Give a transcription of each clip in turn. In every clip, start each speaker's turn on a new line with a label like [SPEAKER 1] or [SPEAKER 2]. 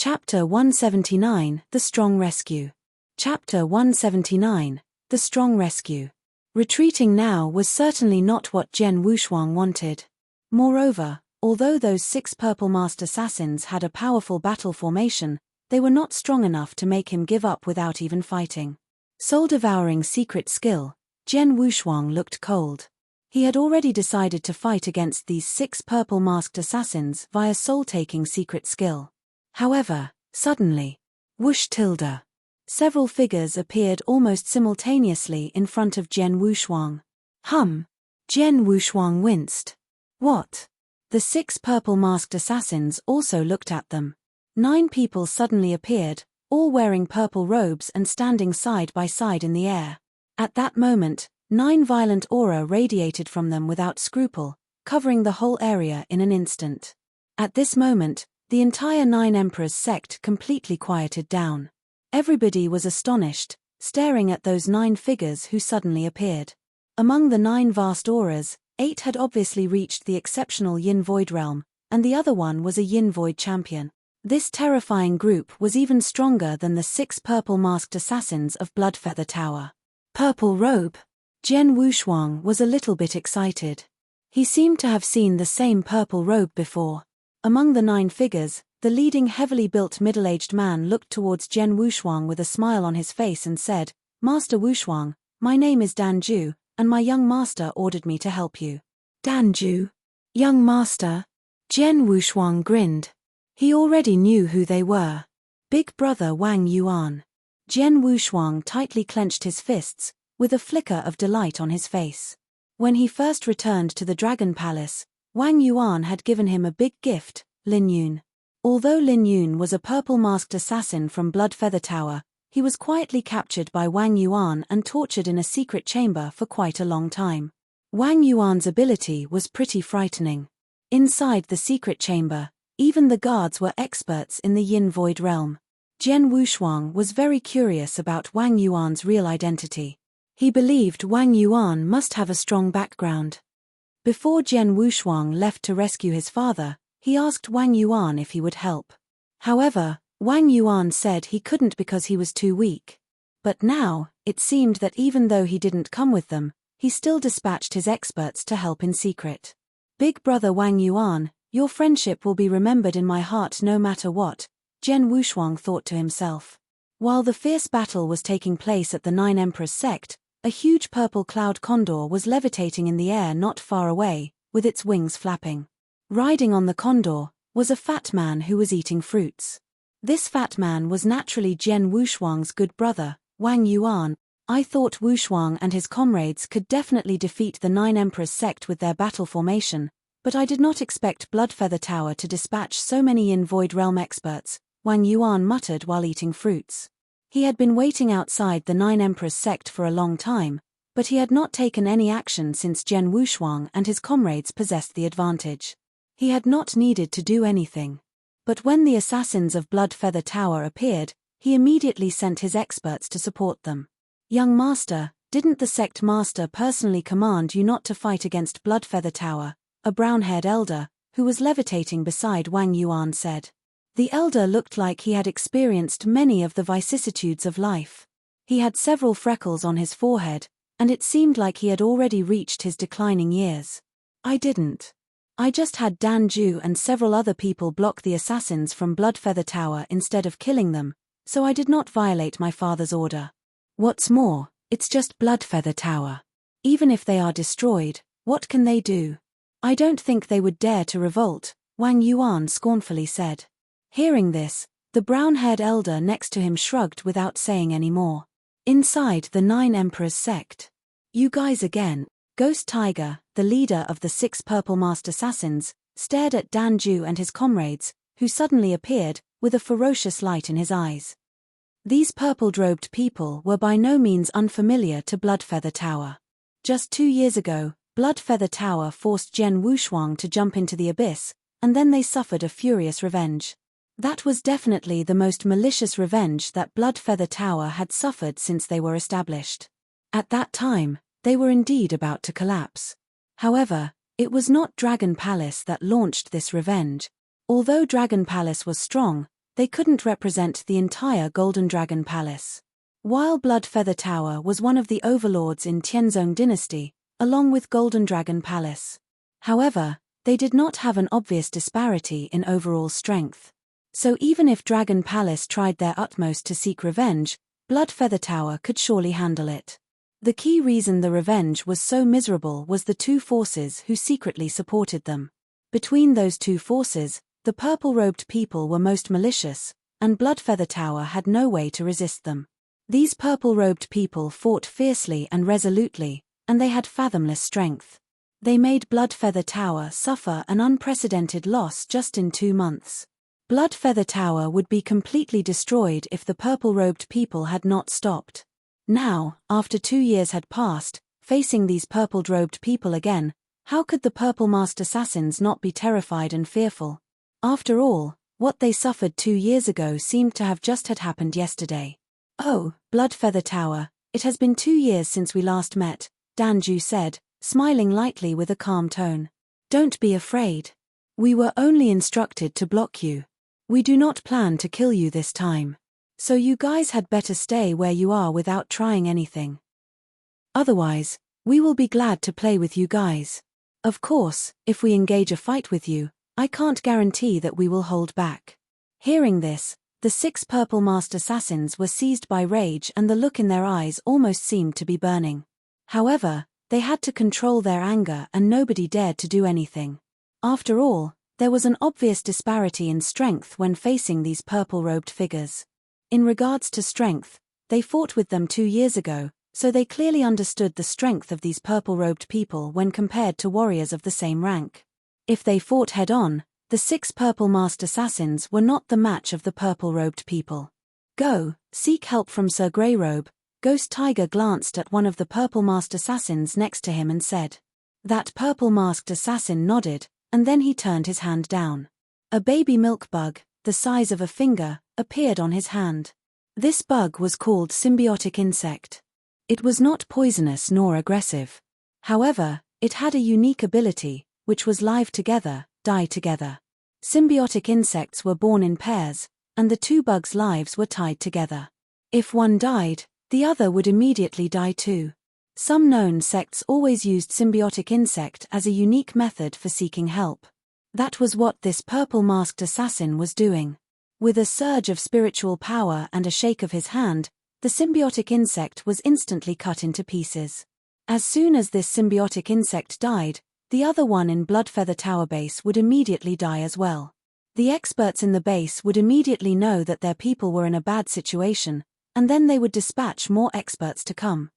[SPEAKER 1] Chapter 179, The Strong Rescue. Chapter 179, The Strong Rescue. Retreating now was certainly not what Jian Wushuang wanted. Moreover, although those 6 purple-masked assassins had a powerful battle formation, they were not strong enough to make him give up without even fighting. Soul-devouring secret skill, Jian Wushuang looked cold. He had already decided to fight against these 6 purple-masked assassins via soul-taking secret skill. However, suddenly, whoosh tilde. Several figures appeared almost simultaneously in front of Jian Wushuang. Jian Wushuang winced. What? The 6 purple-masked assassins also looked at them. 9 people suddenly appeared, all wearing purple robes and standing side by side in the air. At that moment, 9 violent aura radiated from them without scruple, covering the whole area in an instant. At this moment, the entire 9 Emperors sect completely quieted down. Everybody was astonished, staring at those 9 figures who suddenly appeared. Among the 9 vast auras, 8 had obviously reached the exceptional Yin Void realm, and the other one was a Yin Void champion. This terrifying group was even stronger than the 6 purple-masked assassins of Bloodfeather Tower. Purple robe. Jian Wushuang was a little bit excited. He seemed to have seen the same purple robe before. Among the 9 figures, the leading heavily built middle-aged man looked towards Jian Wushuang with a smile on his face and said, "Master Wushuang, my name is Danju, and my young master ordered me to help you." Danju? Young master? Jian Wushuang grinned. He already knew who they were. Big brother Wang Yuan. Jian Wushuang tightly clenched his fists, with a flicker of delight on his face. When he first returned to the Dragon Palace, Wang Yuan had given him a big gift, Lin Yun. Although Lin Yun was a purple-masked assassin from Bloodfeather Tower, he was quietly captured by Wang Yuan and tortured in a secret chamber for quite a long time. Wang Yuan's ability was pretty frightening. Inside the secret chamber, even the guards were experts in the Yin Void realm. Jian Wushuang was very curious about Wang Yuan's real identity. He believed Wang Yuan must have a strong background. Before Jian Wushuang left to rescue his father, he asked Wang Yuan if he would help. However, Wang Yuan said he couldn't because he was too weak. But now, it seemed that even though he didn't come with them, he still dispatched his experts to help in secret. "Big brother Wang Yuan, your friendship will be remembered in my heart no matter what," Jian Wushuang thought to himself. While the fierce battle was taking place at the 9 Emperors sect, a huge purple cloud condor was levitating in the air not far away, with its wings flapping. Riding on the condor was a fat man who was eating fruits. This fat man was naturally Jian Wushuang's good brother, Wang Yuan. "I thought Wushuang and his comrades could definitely defeat the 9 Emperors sect with their battle formation, but I did not expect Bloodfeather Tower to dispatch so many Yin Void realm experts," Wang Yuan muttered while eating fruits. He had been waiting outside the 9 Emperors sect for a long time, but he had not taken any action since Jian Wushuang and his comrades possessed the advantage. He had not needed to do anything. But when the assassins of Bloodfeather Tower appeared, he immediately sent his experts to support them. "Young master, didn't the sect master personally command you not to fight against Bloodfeather Tower?" a brown-haired elder, who was levitating beside Wang Yuan, said. The elder looked like he had experienced many of the vicissitudes of life. He had several freckles on his forehead, and it seemed like he had already reached his declining years. "I didn't. I just had Danju and several other people block the assassins from Bloodfeather Tower instead of killing them, so I did not violate my father's order. What's more, it's just Bloodfeather Tower. Even if they are destroyed, what can they do? I don't think they would dare to revolt," Wang Yuan scornfully said. Hearing this, the brown-haired elder next to him shrugged without saying any more. Inside the 9 Emperors sect. "You guys again." Ghost Tiger, the leader of the 6 purple-masked assassins, stared at Danju and his comrades, who suddenly appeared, with a ferocious light in his eyes. These purple-robed people were by no means unfamiliar to Bloodfeather Tower. Just 2 years ago, Bloodfeather Tower forced Jian Wushuang to jump into the abyss, and then they suffered a furious revenge. That was definitely the most malicious revenge that Bloodfeather Tower had suffered since they were established. At that time, they were indeed about to collapse. However, it was not Dragon Palace that launched this revenge. Although Dragon Palace was strong, they couldn't represent the entire Golden Dragon Palace. While Blood Feather Tower was one of the overlords in Tianzong Dynasty, along with Golden Dragon Palace. However, they did not have an obvious disparity in overall strength. So even if Dragon Palace tried their utmost to seek revenge, Blood Feather Tower could surely handle it. The key reason the revenge was so miserable was the two forces who secretly supported them. Between those two forces, the purple-robed people were most malicious, and Blood Feather Tower had no way to resist them. These purple-robed people fought fiercely and resolutely, and they had fathomless strength. They made Blood Feather Tower suffer an unprecedented loss just in 2 months. Blood Feather Tower would be completely destroyed if the purple-robed people had not stopped. Now, after 2 years had passed, facing these purple-robed people again, how could the purple-masked assassins not be terrified and fearful? After all, what they suffered 2 years ago seemed to have just had happened yesterday. "Oh, Blood Feather Tower, it has been 2 years since we last met," Danju said, smiling lightly with a calm tone. "Don't be afraid. We were only instructed to block you. We do not plan to kill you this time. So you guys had better stay where you are without trying anything. Otherwise, we will be glad to play with you guys. Of course, if we engage a fight with you, I can't guarantee that we will hold back." Hearing this, the 6 purple-masked assassins were seized by rage and the look in their eyes almost seemed to be burning. However, they had to control their anger and nobody dared to do anything. After all, there was an obvious disparity in strength when facing these purple-robed figures. In regards to strength, they fought with them 2 years ago, so they clearly understood the strength of these purple-robed people when compared to warriors of the same rank. If they fought head-on, the 6 purple-masked assassins were not the match of the purple-robed people. "Go, seek help from Sir Greyrobe," Ghost Tiger glanced at one of the purple-masked assassins next to him and said. That purple-masked assassin nodded, and then he turned his hand down. A baby milk bug, the size of a finger, appeared on his hand. This bug was called symbiotic insect. It was not poisonous nor aggressive. However, it had a unique ability, which was live together, die together. Symbiotic insects were born in pairs, and the 2 bugs' lives were tied together. If one died, the other would immediately die too. Some known sects always used symbiotic insect as a unique method for seeking help. That was what this purple-masked assassin was doing. With a surge of spiritual power and a shake of his hand, the symbiotic insect was instantly cut into pieces. As soon as this symbiotic insect died, the other one in Blood Feather Tower base would immediately die as well. The experts in the base would immediately know that their people were in a bad situation, and then they would dispatch more experts to come.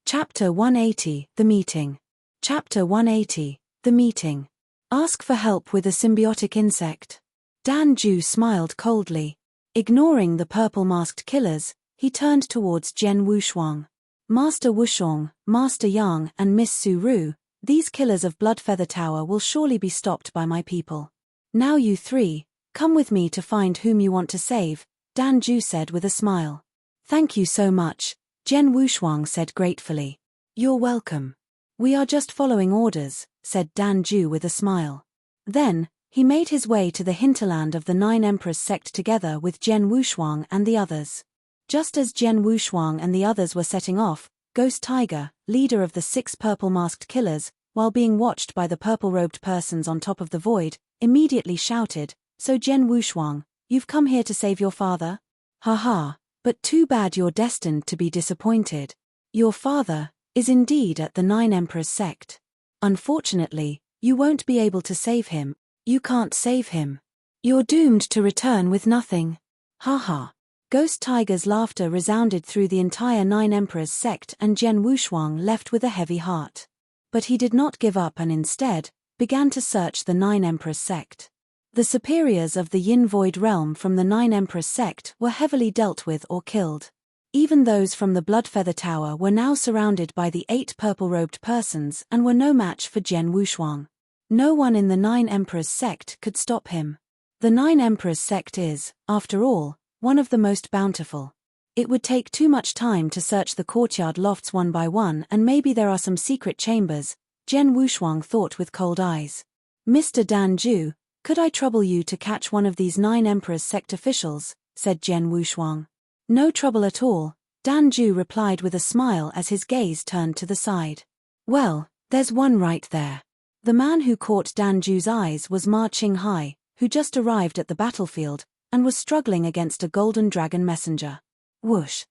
[SPEAKER 1] Chapter 180, The Meeting. Chapter 180, The Meeting. Ask for help with a symbiotic insect. Danju smiled coldly. Ignoring the purple-masked killers, he turned towards Zhen Wushuang. "Master Wushong, Master Yang and Miss Su Ru, these killers of Blood Feather Tower will surely be stopped by my people. Now you 3, come with me to find whom you want to save," Danju said with a smile. "Thank you so much," Zhen Wushuang said gratefully. "You're welcome. We are just following orders," said Danju with a smile. Then, he made his way to the hinterland of the 9 Emperors sect together with Zhen Wushuang and the others. Just as Zhen Wushuang and the others were setting off, Ghost Tiger, leader of the 6 purple-masked killers, while being watched by the purple-robed persons on top of the void, immediately shouted, "So Zhen Wushuang, you've come here to save your father? Haha, but too bad you're destined to be disappointed. Your father is indeed at the 9 Emperors sect. Unfortunately, you won't be able to save him. You can't save him. You're doomed to return with nothing. Haha." Ghost Tiger's laughter resounded through the entire 9 Emperors sect and Zhen Wushuang left with a heavy heart. But he did not give up and instead began to search the 9 Emperors sect. The superiors of the Yin Void realm from the 9 Emperors sect were heavily dealt with or killed. Even those from the Blood Feather Tower were now surrounded by the 8 purple-robed persons and were no match for Zhen Wushuang. No one in the 9 Emperors sect could stop him. The 9 Emperors sect is, after all, one of the most bountiful. It would take too much time to search the courtyard lofts one by one, and maybe there are some secret chambers, Zhen Wushuang thought with cold eyes. Mr. Danju, Could I trouble you to catch one of these 9 Emperor's sect officials, said Jian Wushuang. No trouble at all, Dan Ju replied with a smile as his gaze turned to the side. Well, there's one right there. The man who caught Dan Ju's eyes was Ma Qinghai, who just arrived at the battlefield, and was struggling against a golden dragon messenger. Whoosh!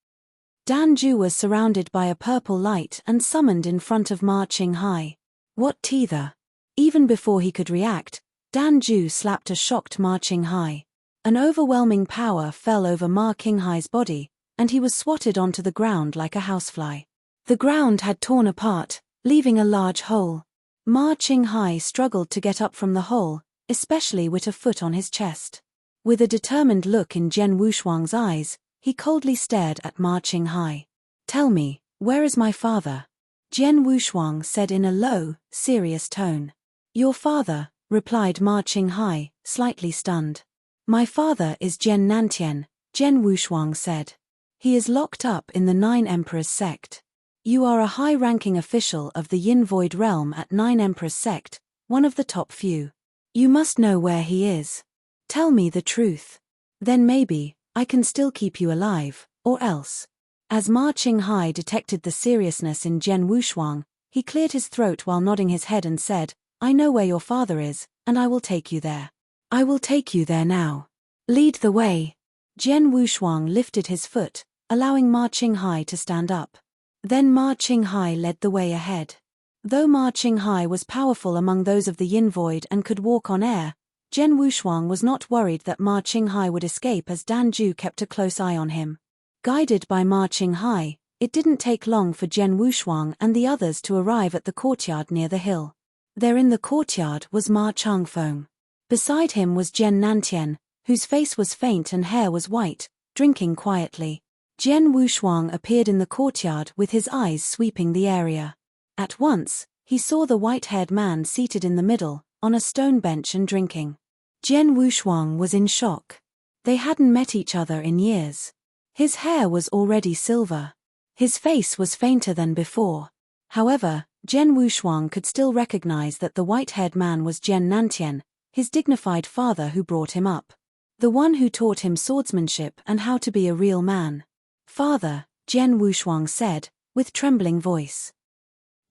[SPEAKER 1] Dan Ju was surrounded by a purple light and summoned in front of Ma Qinghai. What tether? Even before he could react, Dan Ju slapped a shocked Ma Qinghai. An overwhelming power fell over Ma Qinghai's body, and he was swatted onto the ground like a housefly. The ground had torn apart, leaving a large hole. Ma Qinghai struggled to get up from the hole, especially with a foot on his chest. With a determined look in Jian Wushuang's eyes, he coldly stared at Ma Qinghai. Tell me, where is my father? Jian Wushuang said in a low, serious tone. Your father, replied Ma Qinghai, slightly stunned. My father is Jian Nantian, Jian Wushuang said. He is locked up in the 9 Emperor's sect. You are a high-ranking official of the Yin Void realm at 9 Emperor's sect, one of the top few. You must know where he is. Tell me the truth. Then maybe, I can still keep you alive, or else. As Ma Qinghai detected the seriousness in Jian Wushuang, he cleared his throat while nodding his head and said, I know where your father is, and I will take you there. I will take you there now. Lead the way. Jian Wushuang lifted his foot, allowing Ma Qinghai to stand up. Then Ma Qinghai led the way ahead. Though Ma Qinghai was powerful among those of the Yin Void and could walk on air, Jian Wushuang was not worried that Ma Qinghai would escape as Dan Ju kept a close eye on him. Guided by Ma Qinghai, it didn't take long for Jian Wushuang and the others to arrive at the courtyard near the hill. There in the courtyard was Ma Changfeng. Beside him was Jian Nantian, whose face was faint and hair was white, drinking quietly. Jian Wushuang appeared in the courtyard with his eyes sweeping the area. At once, he saw the white-haired man seated in the middle, on a stone bench and drinking. Jian Wushuang was in shock. They hadn't met each other in years. His hair was already silver. His face was fainter than before. However, Jian Wushuang could still recognize that the white-haired man was Jian Nantian, his dignified father who brought him up. The one who taught him swordsmanship and how to be a real man. Father, Jian Wushuang said, with trembling voice.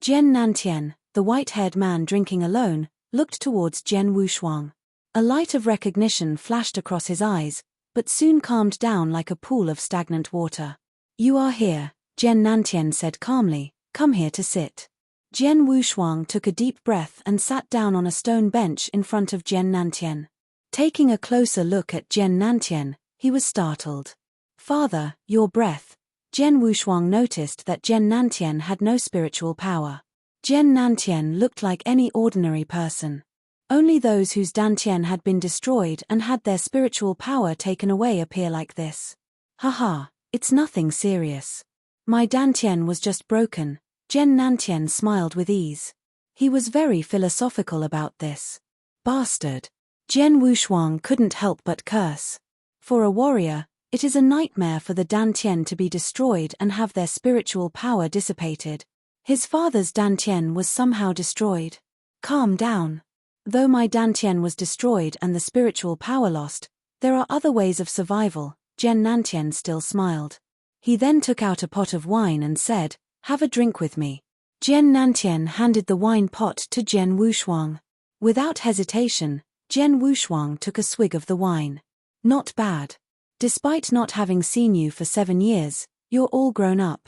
[SPEAKER 1] Jian Nantian, the white-haired man drinking alone, looked towards Jian Wushuang. A light of recognition flashed across his eyes, but soon calmed down like a pool of stagnant water. You are here, Jian Nantian said calmly, come here to sit. Jian Wushuang took a deep breath and sat down on a stone bench in front of Jian Nantian. Taking a closer look at Jian Nantian, he was startled. Father, your breath. Jian Wushuang noticed that Jian Nantian had no spiritual power. Jian Nantian looked like any ordinary person. Only those whose dantian had been destroyed and had their spiritual power taken away appear like this. Haha, it's nothing serious. My dantian was just broken. Jian Nantian smiled with ease. He was very philosophical about this. Bastard. Jian Wushuang couldn't help but curse. For a warrior, it is a nightmare for the dantian to be destroyed and have their spiritual power dissipated. His father's dantian was somehow destroyed. Calm down. Though my dantian was destroyed and the spiritual power lost, there are other ways of survival. Jian Nantian still smiled. He then took out a pot of wine and said, have a drink with me. Jian Nantian handed the wine pot to Jian Wushuang. Without hesitation, Jian Wushuang took a swig of the wine. Not bad. Despite not having seen you for 7 years, you're all grown up.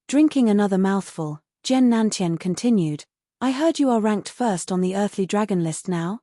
[SPEAKER 1] Drinking another mouthful, Jian Nantian continued, I heard you are ranked first on the earthly dragon list now?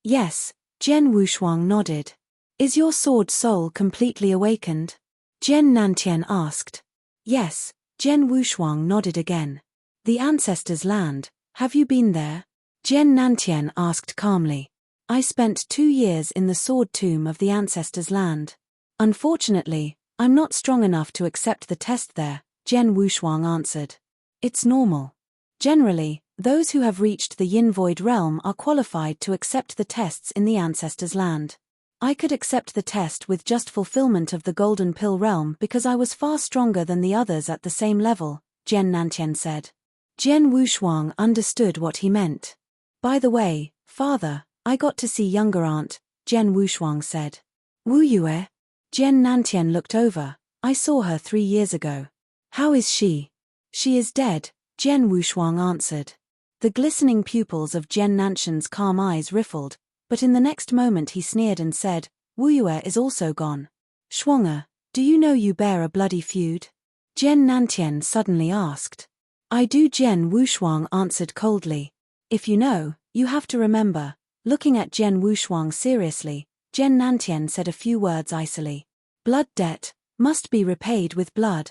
[SPEAKER 1] Yes, Jian Wushuang nodded. Is your sword soul completely awakened? Jian Nantian asked. Yes, Jian Wushuang nodded again. The ancestors' land, have you been there? Jian Nantian asked calmly. I spent 2 years in the sword tomb of the ancestors' land. Unfortunately, I'm not strong enough to accept the test there, Jian Wushuang answered. It's normal. Generally, those who have reached the Yin Void realm are qualified to accept the tests in the ancestors' land. I could accept the test with just fulfillment of the Golden Pill realm because I was far stronger than the others at the same level, Jian Nantian said. Jian Wushuang understood what he meant. By the way, father, I got to see younger aunt, Jen Wushuang said. Wu Yue? Jen Nantian looked over. I saw her 3 years ago. How is she? She is dead, Jen Wushuang answered. The glistening pupils of Jen Nantian's calm eyes riffled, but in the next moment he sneered and said, Wu Yue is also gone. Shuang'er, do you know you bear a bloody feud? Jen Nantian suddenly asked. I do, Jen Wushuang answered coldly. If you know, you have to remember. Looking at Jen Wushuang seriously, Jen Nantian said a few words icily. Blood debt must be repaid with blood.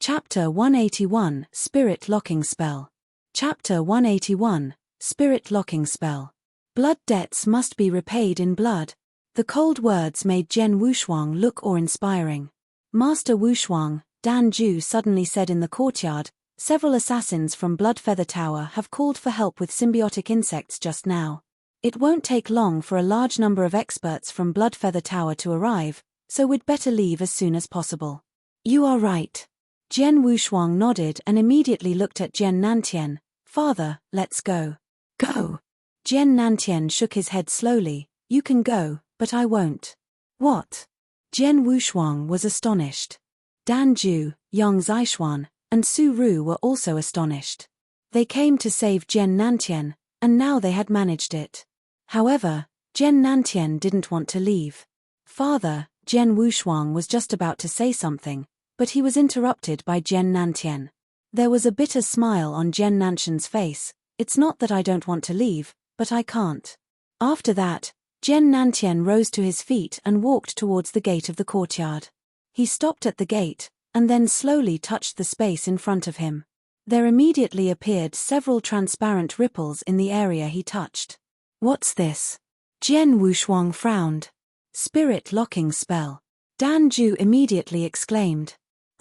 [SPEAKER 1] Chapter 181, Spirit Locking Spell. Chapter 181, Spirit Locking Spell. Blood debts must be repaid in blood. The cold words made Jen Wushuang look awe-inspiring. Master Wushuang, Dan Ju suddenly said in the courtyard, several assassins from Bloodfeather Tower have called for help with symbiotic insects just now. It won't take long for a large number of experts from Bloodfeather Tower to arrive, so we'd better leave as soon as possible. You are right. Jen Wushuang nodded and immediately looked at Jen Nantian. Father, let's go. Go. Jen Nantian shook his head slowly. You can go, but I won't. What? Jen Wushuang was astonished. Dan Ju, Yang Zixuan, and Su Ru were also astonished. They came to save Jen Nantian, and now they had managed it. However, Jen Nantian didn't want to leave. Father, Jen Wushuang was just about to say something, but he was interrupted by Jen Nantian. There was a bitter smile on Jen Nantian's face. It's not that I don't want to leave, but I can't. After that, Jen Nantian rose to his feet and walked towards the gate of the courtyard. He stopped at the gate, and then slowly touched the space in front of him. There immediately appeared several transparent ripples in the area he touched. What's this? Jen Wushuang frowned. Spirit locking spell. Dan Ju immediately exclaimed.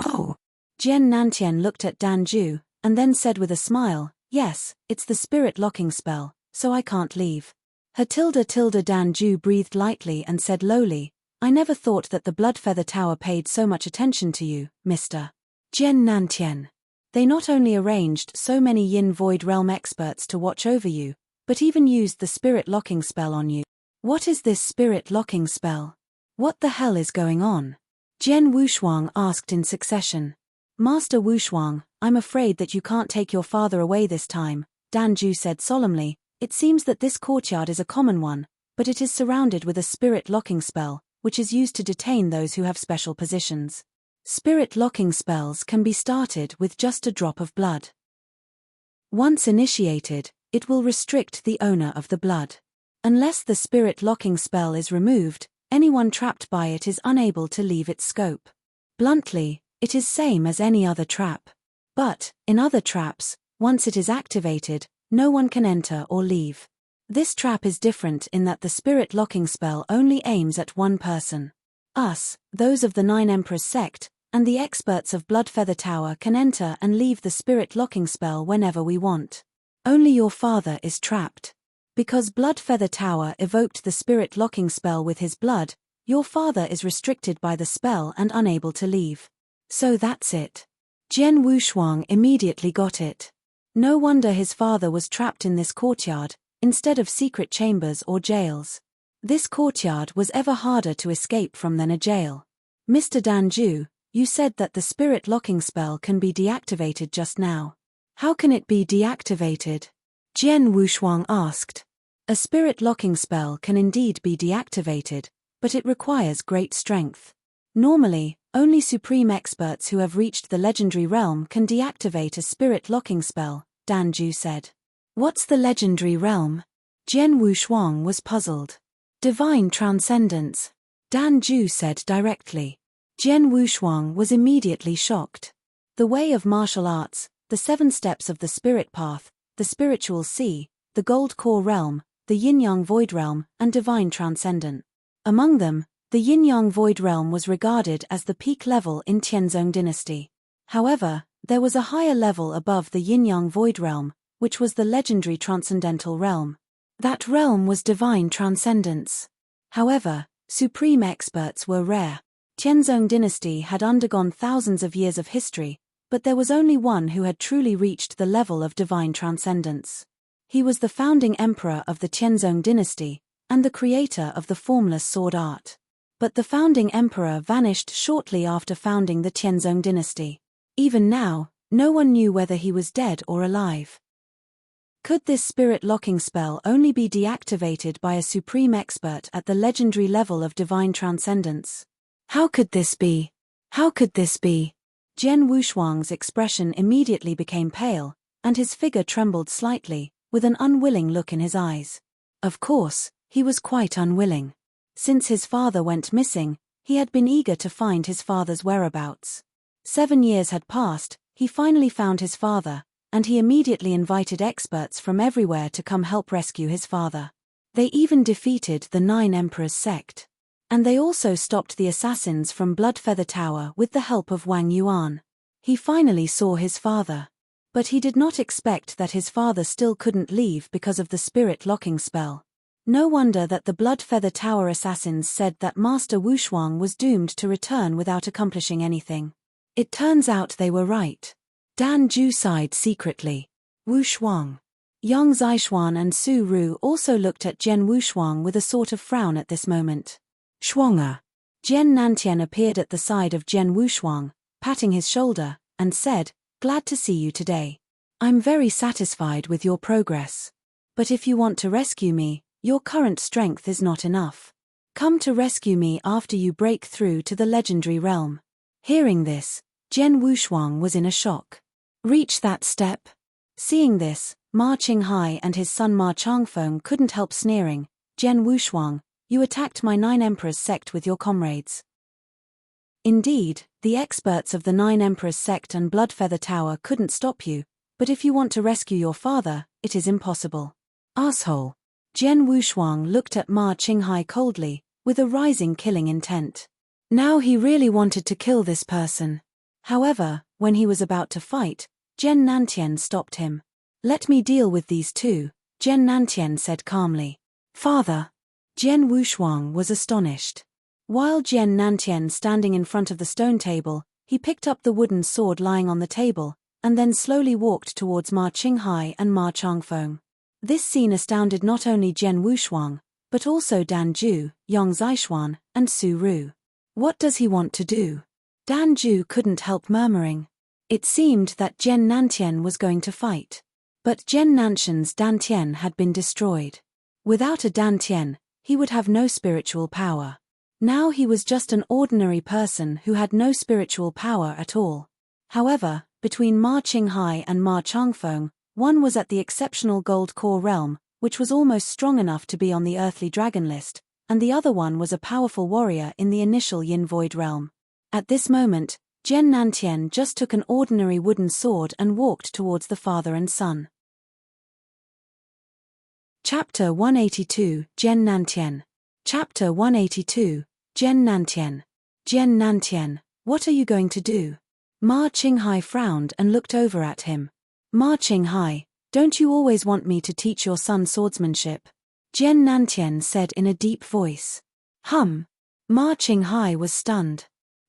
[SPEAKER 1] Oh! Jen Nantian looked at Dan Ju, and then said with a smile, yes, it's the spirit locking spell, so I can't leave. Dan Ju breathed lightly and said lowly, I never thought that the Bloodfeather Tower paid so much attention to you, Mr. Jen Nantian. They not only arranged so many Yin Void Realm experts to watch over you, but even used the spirit locking spell on you. What is this spirit locking spell? What the hell is going on? Jen Wushuang asked in succession. Master Wushuang, I'm afraid that you can't take your father away this time, Dan Ju said solemnly. It seems that this courtyard is a common one, but it is surrounded with a spirit locking spell, which is used to detain those who have special positions. Spirit locking spells can be started with just a drop of blood. Once initiated, it will restrict the owner of the blood. Unless the spirit locking spell is removed, anyone trapped by it is unable to leave its scope. Bluntly, it is same as any other trap. But, in other traps, once it is activated, no one can enter or leave. This trap is different in that the spirit locking spell only aims at one person. Us, those of the Nine Emperors sect, and the experts of Bloodfeather Tower can enter and leave the spirit locking spell whenever we want. Only your father is trapped. Because Bloodfeather Tower evoked the spirit locking spell with his blood, your father is restricted by the spell and unable to leave. So that's it. Jen Wushuang immediately got it. No wonder his father was trapped in this courtyard, instead of secret chambers or jails. This courtyard was ever harder to escape from than a jail. Mr. Dan Ju, you said that the spirit locking spell can be deactivated just now. How can it be deactivated? Jen Wushuang asked. A spirit locking spell can indeed be deactivated, but it requires great strength. Normally, only supreme experts who have reached the legendary realm can deactivate a spirit locking spell, Dan Ju said. What's the legendary realm? Jen Wushuang was puzzled. Divine transcendence, Dan Ju said directly. Jen Wushuang was immediately shocked. The way of martial arts, the 7 steps of the spirit path, the spiritual sea, the gold core realm, the yin-yang void realm, and divine transcendent. Among them, the yin-yang void realm was regarded as the peak level in Tianzong dynasty. However, there was a higher level above the yin-yang void realm, which was the legendary transcendental realm. That realm was divine transcendence. However, supreme experts were rare. Tianzong dynasty had undergone thousands of years of history, but there was only one who had truly reached the level of divine transcendence. He was the founding emperor of the Qianzong dynasty, and the creator of the formless sword art. But the founding emperor vanished shortly after founding the Qianzong dynasty. Even now, no one knew whether he was dead or alive. Could this spirit-locking spell only be deactivated by a supreme expert at the legendary level of divine transcendence? How could this be? How could this be? Jian Wushuang's expression immediately became pale, and his figure trembled slightly, with an unwilling look in his eyes. Of course, he was quite unwilling. Since his father went missing, he had been eager to find his father's whereabouts. 7 years had passed, he finally found his father, and he immediately invited experts from everywhere to come help rescue his father. They even defeated the 9 Emperors sect. And they also stopped the assassins from Bloodfeather Tower with the help of Wang Yuan. He finally saw his father. But he did not expect that his father still couldn't leave because of the spirit-locking spell. No wonder that the Bloodfeather Tower assassins said that Master Wushuang was doomed to return without accomplishing anything. It turns out they were right. Dan Ju sighed secretly. Wushuang. Yang Zixuan and Su Ru also looked at Jian Wushuang with a sort of frown at this moment. Shuang'er. Jian Nantian appeared at the side of Jian Wushuang, patting his shoulder, and said, "Glad to see you today. I'm very satisfied with your progress. But if you want to rescue me, your current strength is not enough. Come to rescue me after you break through to the legendary realm." Hearing this, Jian Wushuang was in a shock. Reach that step? Seeing this, Ma Qinghai and his son Ma Changfeng couldn't help sneering. Jian Wushuang, you attacked my 9 Emperors sect with your comrades. Indeed, the experts of the 9 Emperors sect and Bloodfeather Tower couldn't stop you, but if you want to rescue your father, it is impossible. Asshole. Jian Wushuang looked at Ma Qinghai coldly, with a rising killing intent. Now he really wanted to kill this person. However, when he was about to fight, Jian Nantian stopped him. "Let me deal with these two," Jian Nantian said calmly. "Father." Jian Wushuang was astonished. While Jian Nantian standing in front of the stone table, he picked up the wooden sword lying on the table, and then slowly walked towards Ma Qinghai and Ma Changfeng. This scene astounded not only Jian Wushuang, but also Dan Ju, Yang Zixuan, and Su Ru. What does he want to do? Dan Ju couldn't help murmuring. It seemed that Jian Nantian was going to fight. But Jian Nantian's Dantian had been destroyed. Without a Dantian, he would have no spiritual power. Now he was just an ordinary person who had no spiritual power at all. However, between Ma Qinghai and Ma Changfeng, one was at the exceptional Gold Core realm, which was almost strong enough to be on the earthly dragon list, and the other one was a powerful warrior in the initial Yin Void realm. At this moment, Jian Nantian just took an ordinary wooden sword and walked towards the father and son. Chapter 182, Jian Nantian. Chapter 182, Jian Nantian. Jian Nantian, what are you going to do? Ma Qinghai frowned and looked over at him. Ma Qinghai, don't you always want me to teach your son swordsmanship? Jian Nantian said in a deep voice. Ma Qinghai was stunned.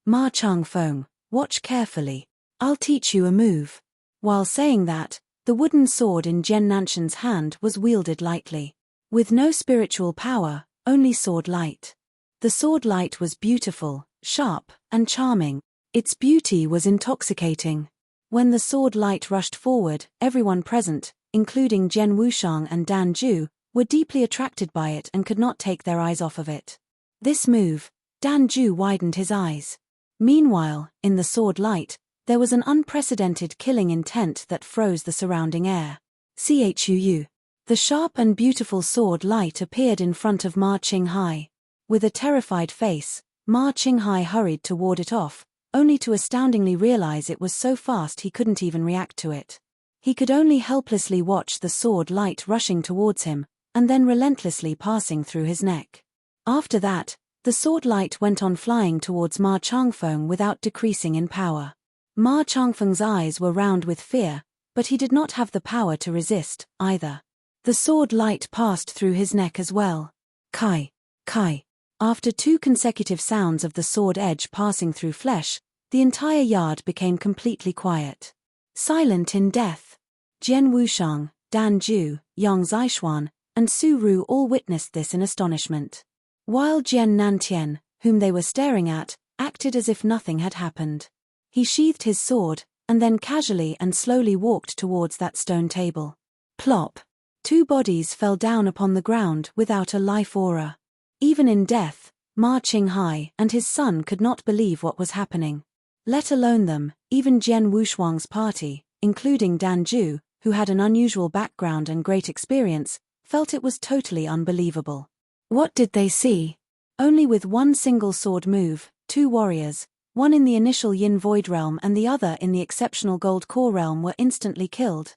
[SPEAKER 1] Ma Changfeng, watch carefully. I'll teach you a move. While saying that, the wooden sword in Jian Nantian's hand was wielded lightly. With no spiritual power, only sword light. The sword light was beautiful, sharp, and charming. Its beauty was intoxicating. When the sword light rushed forward, everyone present, including Jian Wushuang and Dan Ju, were deeply attracted by it and could not take their eyes off of it. This move, Dan Ju widened his eyes. Meanwhile, in the sword light, there was an unprecedented killing intent that froze the surrounding air. Chuu. The sharp and beautiful sword light appeared in front of Ma Qinghai. With a terrified face, Ma Qinghai hurried to ward it off, only to astoundingly realize it was so fast he couldn't even react to it. He could only helplessly watch the sword light rushing towards him, and then relentlessly passing through his neck. After that, the sword light went on flying towards Ma Changfeng without decreasing in power. Ma Changfeng's eyes were round with fear, but he did not have the power to resist, either. The sword light passed through his neck as well. Kai. Kai. After 2 consecutive sounds of the sword edge passing through flesh, the entire yard became completely quiet. Silent in death. Jian Wushuang, Dan Ju, Yang Zixuan, and Su Ru all witnessed this in astonishment. While Jian Nantian, whom they were staring at, acted as if nothing had happened. He sheathed his sword, and then casually and slowly walked towards that stone table. Plop! 2 bodies fell down upon the ground without a life aura. Even in death, Ma Qinghai and his son could not believe what was happening. Let alone them, even Jian Wushuang's party, including Dan Ju, who had an unusual background and great experience, felt it was totally unbelievable. What did they see? Only with one single sword move, 2 warriors, one in the initial Yin Void realm and the other in the exceptional Gold Core realm, were instantly killed.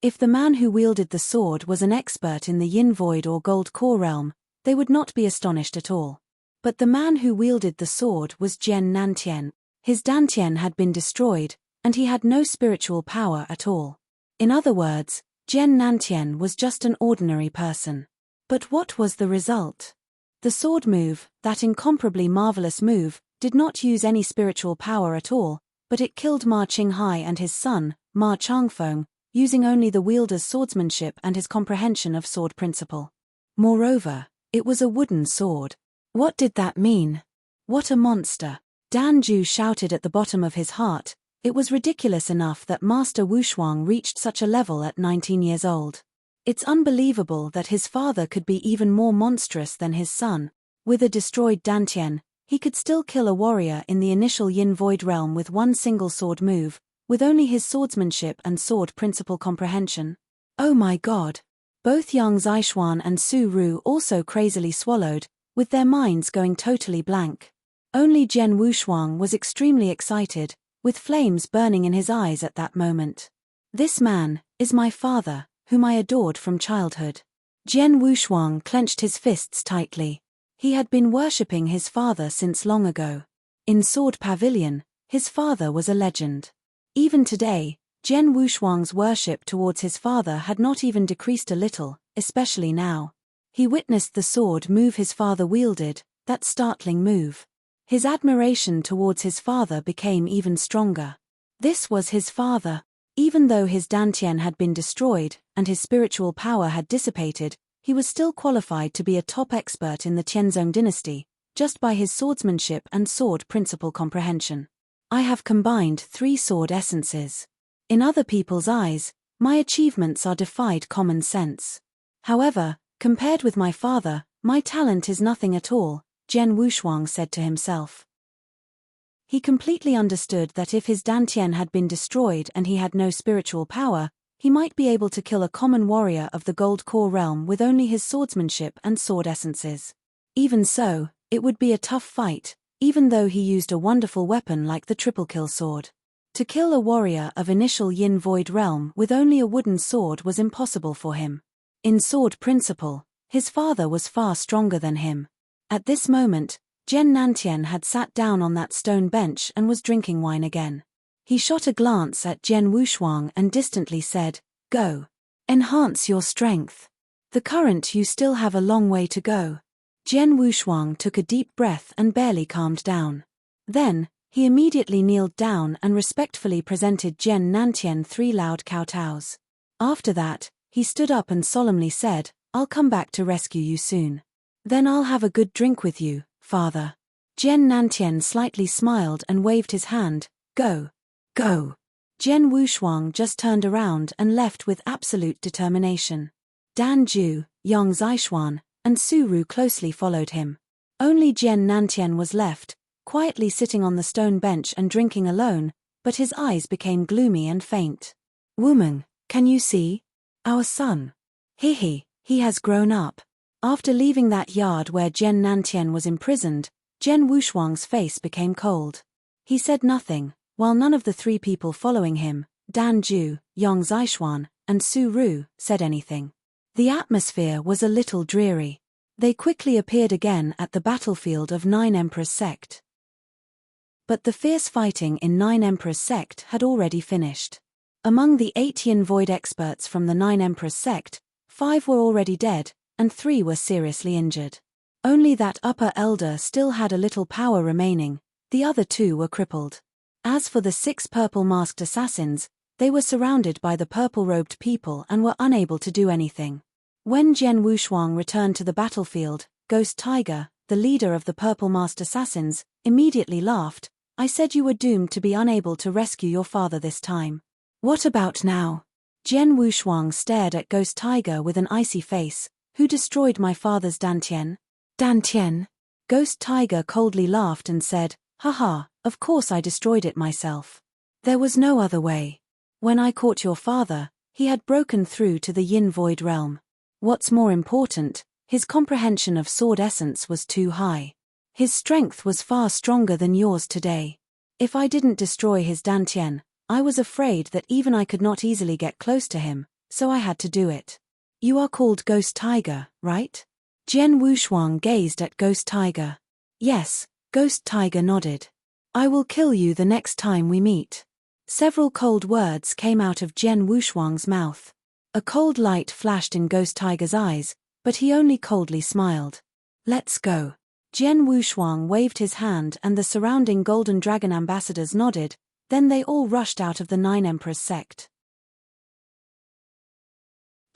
[SPEAKER 1] If the man who wielded the sword was an expert in the Yin Void or Gold Core realm, they would not be astonished at all. But the man who wielded the sword was Jian Nantian. His dantian had been destroyed, and he had no spiritual power at all. In other words, Jian Nantian was just an ordinary person. But what was the result? The sword move, that incomparably marvelous move, did not use any spiritual power at all, but it killed Ma Qinghai and his son, Ma Changfeng, using only the wielder's swordsmanship and his comprehension of sword principle. Moreover, it was a wooden sword. What did that mean? What a monster! Dan Ju shouted at the bottom of his heart. It was ridiculous enough that Master Wushuang reached such a level at 19 years old. It's unbelievable that his father could be even more monstrous than his son. With a destroyed dantian, he could still kill a warrior in the initial Yin Void realm with one single sword move, with only his swordsmanship and sword principle comprehension. Oh my god! Both Yang Zixuan and Su Ru also crazily swallowed, with their minds going totally blank. Only Jian Wushuang was extremely excited, with flames burning in his eyes at that moment. This man is my father, whom I adored from childhood. Jian Wushuang clenched his fists tightly. He had been worshipping his father since long ago. In Sword Pavilion, his father was a legend. Even today, Jian Wushuang's worship towards his father had not even decreased a little, especially now. He witnessed the sword move his father wielded, that startling move. His admiration towards his father became even stronger. This was his father. Even though his dantian had been destroyed and his spiritual power had dissipated, he was still qualified to be a top expert in the Tianzong dynasty, just by his swordsmanship and sword principle comprehension. I have combined 3 sword essences. In other people's eyes, my achievements are defied common sense. However, compared with my father, my talent is nothing at all, Jian Wushuang said to himself. He completely understood that if his dantian had been destroyed and he had no spiritual power, he might be able to kill a common warrior of the Gold Core realm with only his swordsmanship and sword essences. Even so, it would be a tough fight, even though he used a wonderful weapon like the triple kill sword. To kill a warrior of initial Yin Void realm with only a wooden sword was impossible for him. In sword principle, his father was far stronger than him. At this moment, Jian Nantian had sat down on that stone bench and was drinking wine again. He shot a glance at Jian Wushuang and distantly said, "Go. Enhance your strength. The current you still have a long way to go." Jian Wushuang took a deep breath and barely calmed down. Then, he immediately kneeled down and respectfully presented Jian Nantian 3 loud kowtows. After that, he stood up and solemnly said, "I'll come back to rescue you soon. Then I'll have a good drink with you, father." Jian Nantian slightly smiled and waved his hand. "Go. Go." Jian Wushuang just turned around and left with absolute determination. Dan Ju, Yang Zixuan, and Su Ru closely followed him. Only Jian Nantian was left, quietly sitting on the stone bench and drinking alone, but his eyes became gloomy and faint. "Woman, can you see? Our son. He has grown up." After leaving that yard where Jian Nantian was imprisoned, Jian Wushuang's face became cold. He said nothing, while none of the 3 people following him, Dan Ju, Yang Zixuan, and Su Ru, said anything. The atmosphere was a little dreary. They quickly appeared again at the battlefield of 9 Emperors Sect. But the fierce fighting in 9 Emperors Sect had already finished. Among the 8 Yin Void experts from the 9 Emperors Sect, 5 were already dead, and 3 were seriously injured. Only that upper elder still had a little power remaining, the other 2 were crippled. As for the 6 purple-masked assassins, They were surrounded by the purple-robed people and were unable to do anything. When Jian Wushuang returned to the battlefield, Ghost Tiger, the leader of the Purple Masked Assassins, immediately laughed. I said you were doomed to be unable to rescue your father this time. What about now? Jian Wushuang stared at Ghost Tiger with an icy face. Who destroyed my father's Dantian? Dantian? Ghost Tiger coldly laughed and said, haha, of course I destroyed it myself. There was no other way. When I caught your father, he had broken through to the Yin Void realm. What's more important, his comprehension of sword essence was too high. His strength was far stronger than yours today. If I didn't destroy his Dantian, I was afraid that even I could not easily get close to him, so I had to do it. You are called Ghost Tiger, right? Jian Wushuang gazed at Ghost Tiger. Yes, Ghost Tiger nodded. I will kill you the next time we meet. Several cold words came out of Jian Wushuang's mouth. A cold light flashed in Ghost Tiger's eyes, but he only coldly smiled. Let's go. Jian Wushuang waved his hand and the surrounding Golden Dragon ambassadors nodded, then they all rushed out of the Nine Emperors sect.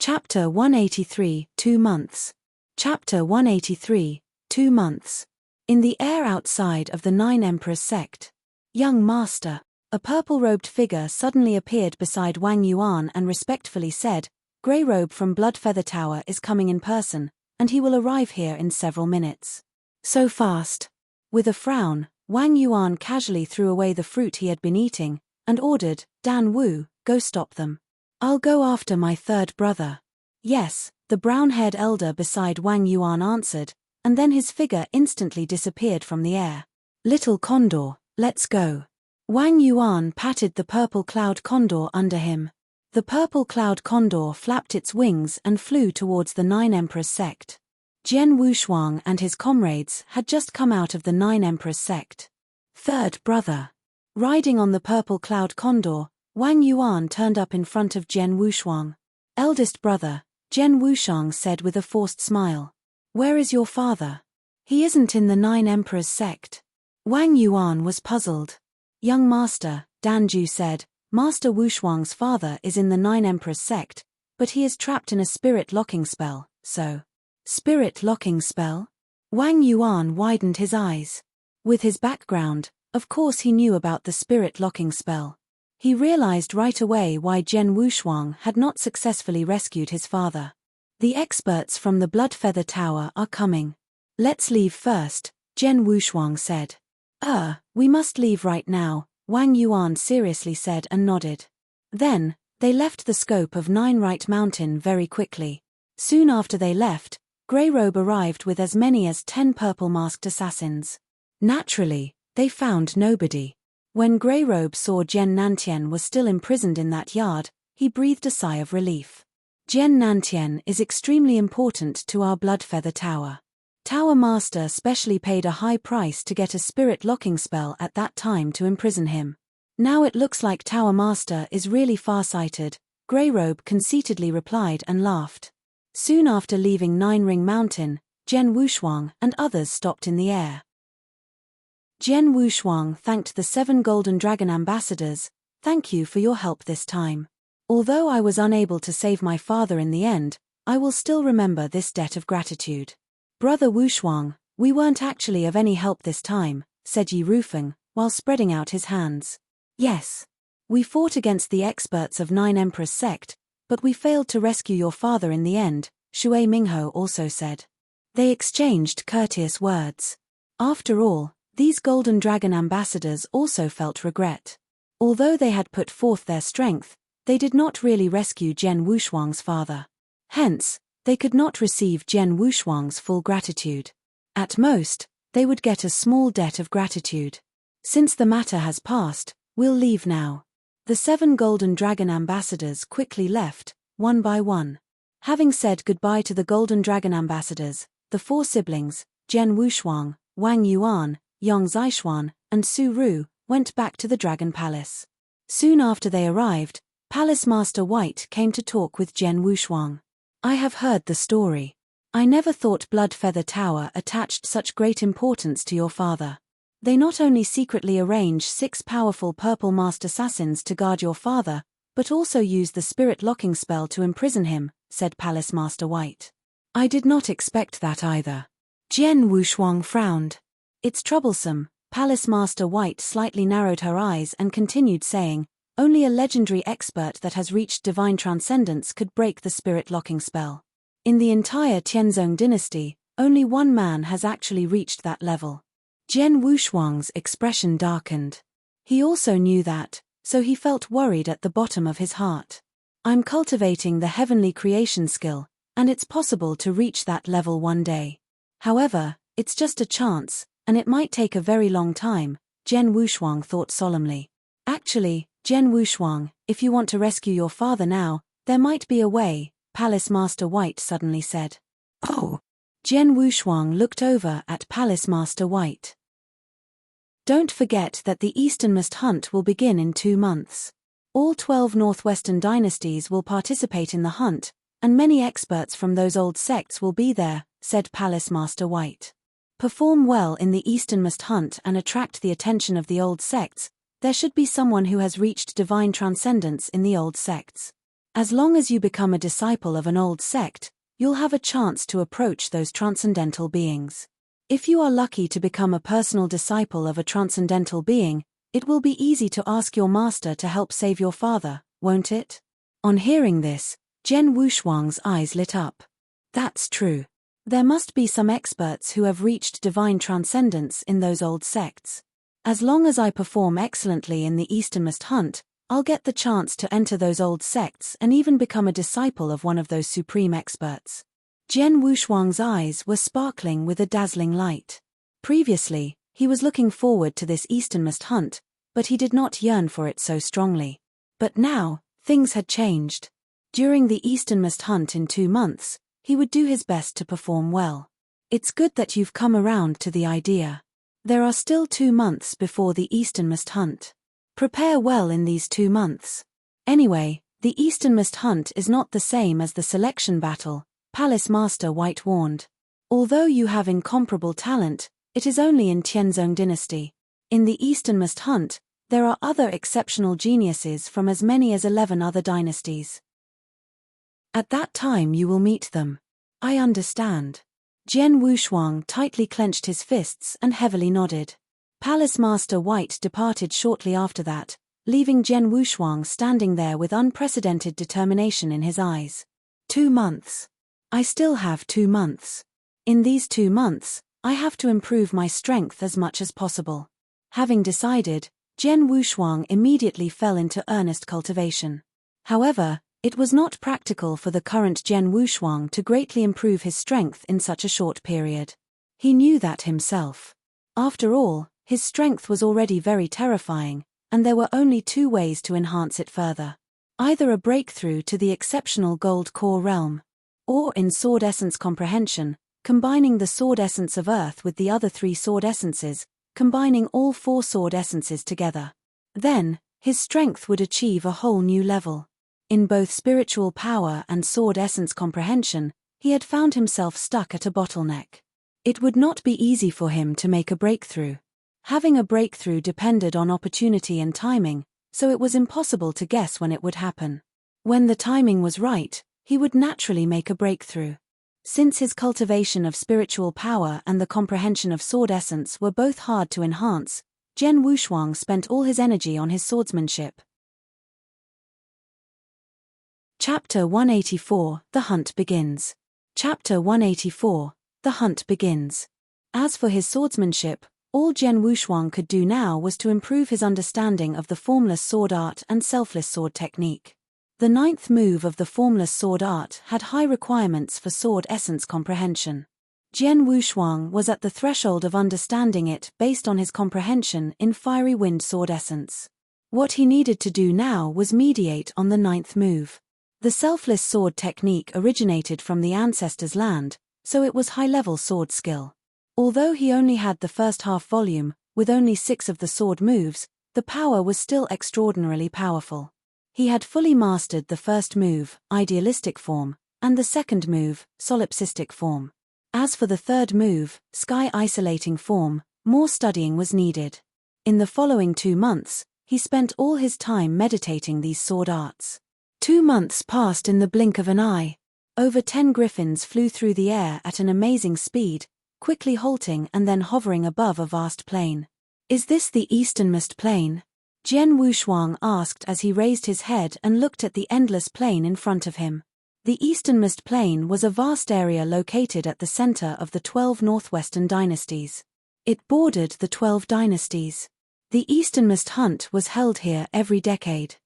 [SPEAKER 1] Chapter 183, 2 months. Chapter 183, 2 months. In the air outside of the Nine Emperors sect. Young Master. A purple-robed figure suddenly appeared beside Wang Yuan and respectfully said, Grey Robe from Bloodfeather Tower is coming in person, and he will arrive here in several minutes. So fast. With a frown, Wang Yuan casually threw away the fruit he had been eating, and ordered, Dan Wu, go stop them. I'll go after my third brother. Yes, the brown-haired elder beside Wang Yuan answered, and then his figure instantly disappeared from the air. Little Condor, let's go. Wang Yuan patted the purple cloud condor under him. The purple cloud condor flapped its wings and flew towards the Nine Emperors sect. Jian Wushuang and his comrades had just come out of the Nine Emperors sect. Third brother. Riding on the purple cloud condor, Wang Yuan turned up in front of Jian Wushuang. Eldest brother, Jian Wushuang said with a forced smile. Where is your father? He isn't in the Nine Emperors sect. Wang Yuan was puzzled. Young Master, Danju said, Master Wushuang's father is in the Nine Emperors sect, but he is trapped in a spirit locking spell, so. Spirit locking spell? Wang Yuan widened his eyes. With his background, of course he knew about the spirit locking spell. He realized right away why Jian Wushuang had not successfully rescued his father. The experts from the Bloodfeather Tower are coming. Let's leave first, Jian Wushuang said. We must leave right now, Wang Yuan seriously said and nodded. Then, they left the scope of Nine Right Mountain very quickly. Soon after they left, Grey Robe arrived with as many as 10 purple-masked assassins. Naturally, they found nobody. When Grey Robe saw Jian Nantian was still imprisoned in that yard, he breathed a sigh of relief. Jian Nantian is extremely important to our Bloodfeather Tower. Tower Master specially paid a high price to get a spirit locking spell at that time to imprison him. Now it looks like Tower Master is really far-sighted, Grey Robe conceitedly replied and laughed. Soon after leaving Nine Ring Mountain, Jian Wushuang and others stopped in the air. Jian Wushuang thanked the 7 Golden Dragon ambassadors. Thank you for your help this time. Although I was unable to save my father in the end, I will still remember this debt of gratitude. Brother Wushuang, we weren't actually of any help this time, said Yi Rufeng, while spreading out his hands. Yes. We fought against the experts of Nine Emperors sect, but we failed to rescue your father in the end, Shui Mingho also said. They exchanged courteous words. After all, these Golden Dragon ambassadors also felt regret. Although they had put forth their strength, they did not really rescue Jian Wushuang's father. Hence, they could not receive Jian Wushuang's full gratitude. At most, they would get a small debt of gratitude. Since the matter has passed, we'll leave now. The 7 Golden Dragon ambassadors quickly left, one by one. Having said goodbye to the Golden Dragon ambassadors, the 4 siblings, Jian Wushuang, Wang Yuan, Yong Zixuan, and Su Ru, went back to the Dragon Palace. Soon after they arrived, Palace Master White came to talk with Jian Wushuang. I have heard the story. I never thought Bloodfeather Tower attached such great importance to your father. They not only secretly arrange 6 powerful purple masked assassins to guard your father, but also use the spirit locking spell to imprison him, said Palace Master White. I did not expect that either. Jian Wushuang frowned. It's troublesome. Palace Master White slightly narrowed her eyes and continued saying, only a legendary expert that has reached divine transcendence could break the spirit locking spell. In the entire Tianzong dynasty, only one man has actually reached that level. Jian Wushuang's expression darkened. He also knew that, so he felt worried at the bottom of his heart. I'm cultivating the heavenly creation skill, and it's possible to reach that level one day. However, it's just a chance, and it might take a very long time, Jian Wushuang thought solemnly. Actually, Jian Wushuang, if you want to rescue your father now, there might be a way, Palace Master White suddenly said. Oh! Jian Wushuang looked over at Palace Master White. Don't forget that the Easternmost Hunt will begin in 2 months. All 12 Northwestern dynasties will participate in the hunt, and many experts from those old sects will be there, said Palace Master White. Perform well in the Easternmost Hunt and attract the attention of the old sects. There should be someone who has reached divine transcendence in the old sects. As long as you become a disciple of an old sect, you'll have a chance to approach those transcendental beings. If you are lucky to become a personal disciple of a transcendental being, it will be easy to ask your master to help save your father, won't it? On hearing this, Jian Wushuang's eyes lit up. That's true. There must be some experts who have reached divine transcendence in those old sects. As long as I perform excellently in the Easternmost Hunt, I'll get the chance to enter those old sects and even become a disciple of one of those supreme experts. Jian Wushuang's eyes were sparkling with a dazzling light. Previously, he was looking forward to this Easternmost Hunt, but he did not yearn for it so strongly. But now, things had changed. During the Easternmost Hunt in 2 months, he would do his best to perform well. It's good that you've come around to the idea. There are still 2 months before the Easternmost Hunt. Prepare well in these 2 months. Anyway, the Easternmost Hunt is not the same as the selection battle, Palace Master White warned. Although you have incomparable talent, it is only in Tianzong dynasty. In the Easternmost Hunt, there are other exceptional geniuses from as many as 11 other dynasties. At that time you will meet them. I understand. Jian Wushuang tightly clenched his fists and heavily nodded. Palace Master White departed shortly after that, leaving Jian Wushuang standing there with unprecedented determination in his eyes. 2 months. I still have 2 months. In these 2 months, I have to improve my strength as much as possible. Having decided, Jian Wushuang immediately fell into earnest cultivation. However, it was not practical for the current Jian Wushuang to greatly improve his strength in such a short period. He knew that himself. After all, his strength was already very terrifying, and there were only 2 ways to enhance it further. Either a breakthrough to the exceptional gold core realm, or in sword essence comprehension, combining the sword essence of earth with the other 3 sword essences, combining all 4 sword essences together. Then, his strength would achieve a whole new level. In both spiritual power and sword essence comprehension, he had found himself stuck at a bottleneck. It would not be easy for him to make a breakthrough. Having a breakthrough depended on opportunity and timing, so it was impossible to guess when it would happen. When the timing was right, he would naturally make a breakthrough. Since his cultivation of spiritual power and the comprehension of sword essence were both hard to enhance, Jian Wushuang spent all his energy on his swordsmanship. Chapter 184, The Hunt Begins. Chapter 184, The Hunt Begins. As for his swordsmanship, all Jian Wushuang could do now was to improve his understanding of the formless sword art and selfless sword technique. The 9th move of the formless sword art had high requirements for sword essence comprehension. Jian Wushuang was at the threshold of understanding it based on his comprehension in fiery wind sword essence. What he needed to do now was mediate on the 9th move. The selfless sword technique originated from the ancestors' land, so it was high-level sword skill. Although he only had the first half volume, with only 6 of the sword moves, the power was still extraordinarily powerful. He had fully mastered the first move, idealistic form, and the second move, solipsistic form. As for the third move, sky isolating form, more studying was needed. In the following 2 months, He spent all his time meditating these sword arts. 2 months passed in the blink of an eye. Over 10 griffins flew through the air at an amazing speed, quickly halting and then hovering above a vast plain. Is this the easternmost plain? Jian Wushuang asked as he raised his head and looked at the endless plain in front of him. The easternmost plain was a vast area located at the center of the 12 northwestern dynasties. It bordered the 12 dynasties. The easternmost hunt was held here every decade.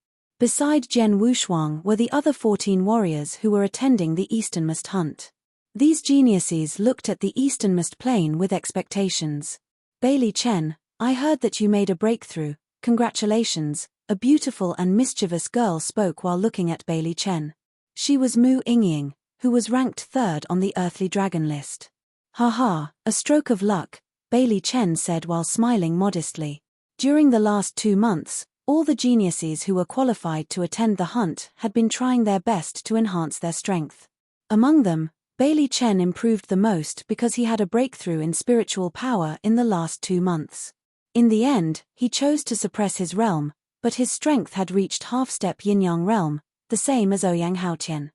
[SPEAKER 1] Beside Jian Wushuang were the other 14 warriors who were attending the easternmost hunt. These geniuses looked at the easternmost plain with expectations. Bailey Chen, I heard that you made a breakthrough. Congratulations, a beautiful and mischievous girl spoke while looking at Bailey Chen. She was Mu Yingying, who was ranked 3rd on the earthly dragon list. Haha, a stroke of luck, Bailey Chen said while smiling modestly. During the last 2 months, all the geniuses who were qualified to attend the hunt had been trying their best to enhance their strength. Among them, Bailey Chen improved the most because he had a breakthrough in spiritual power in the last 2 months. In the end, he chose to suppress his realm, but his strength had reached half-step yin-yang realm, the same as Ouyang Haotian.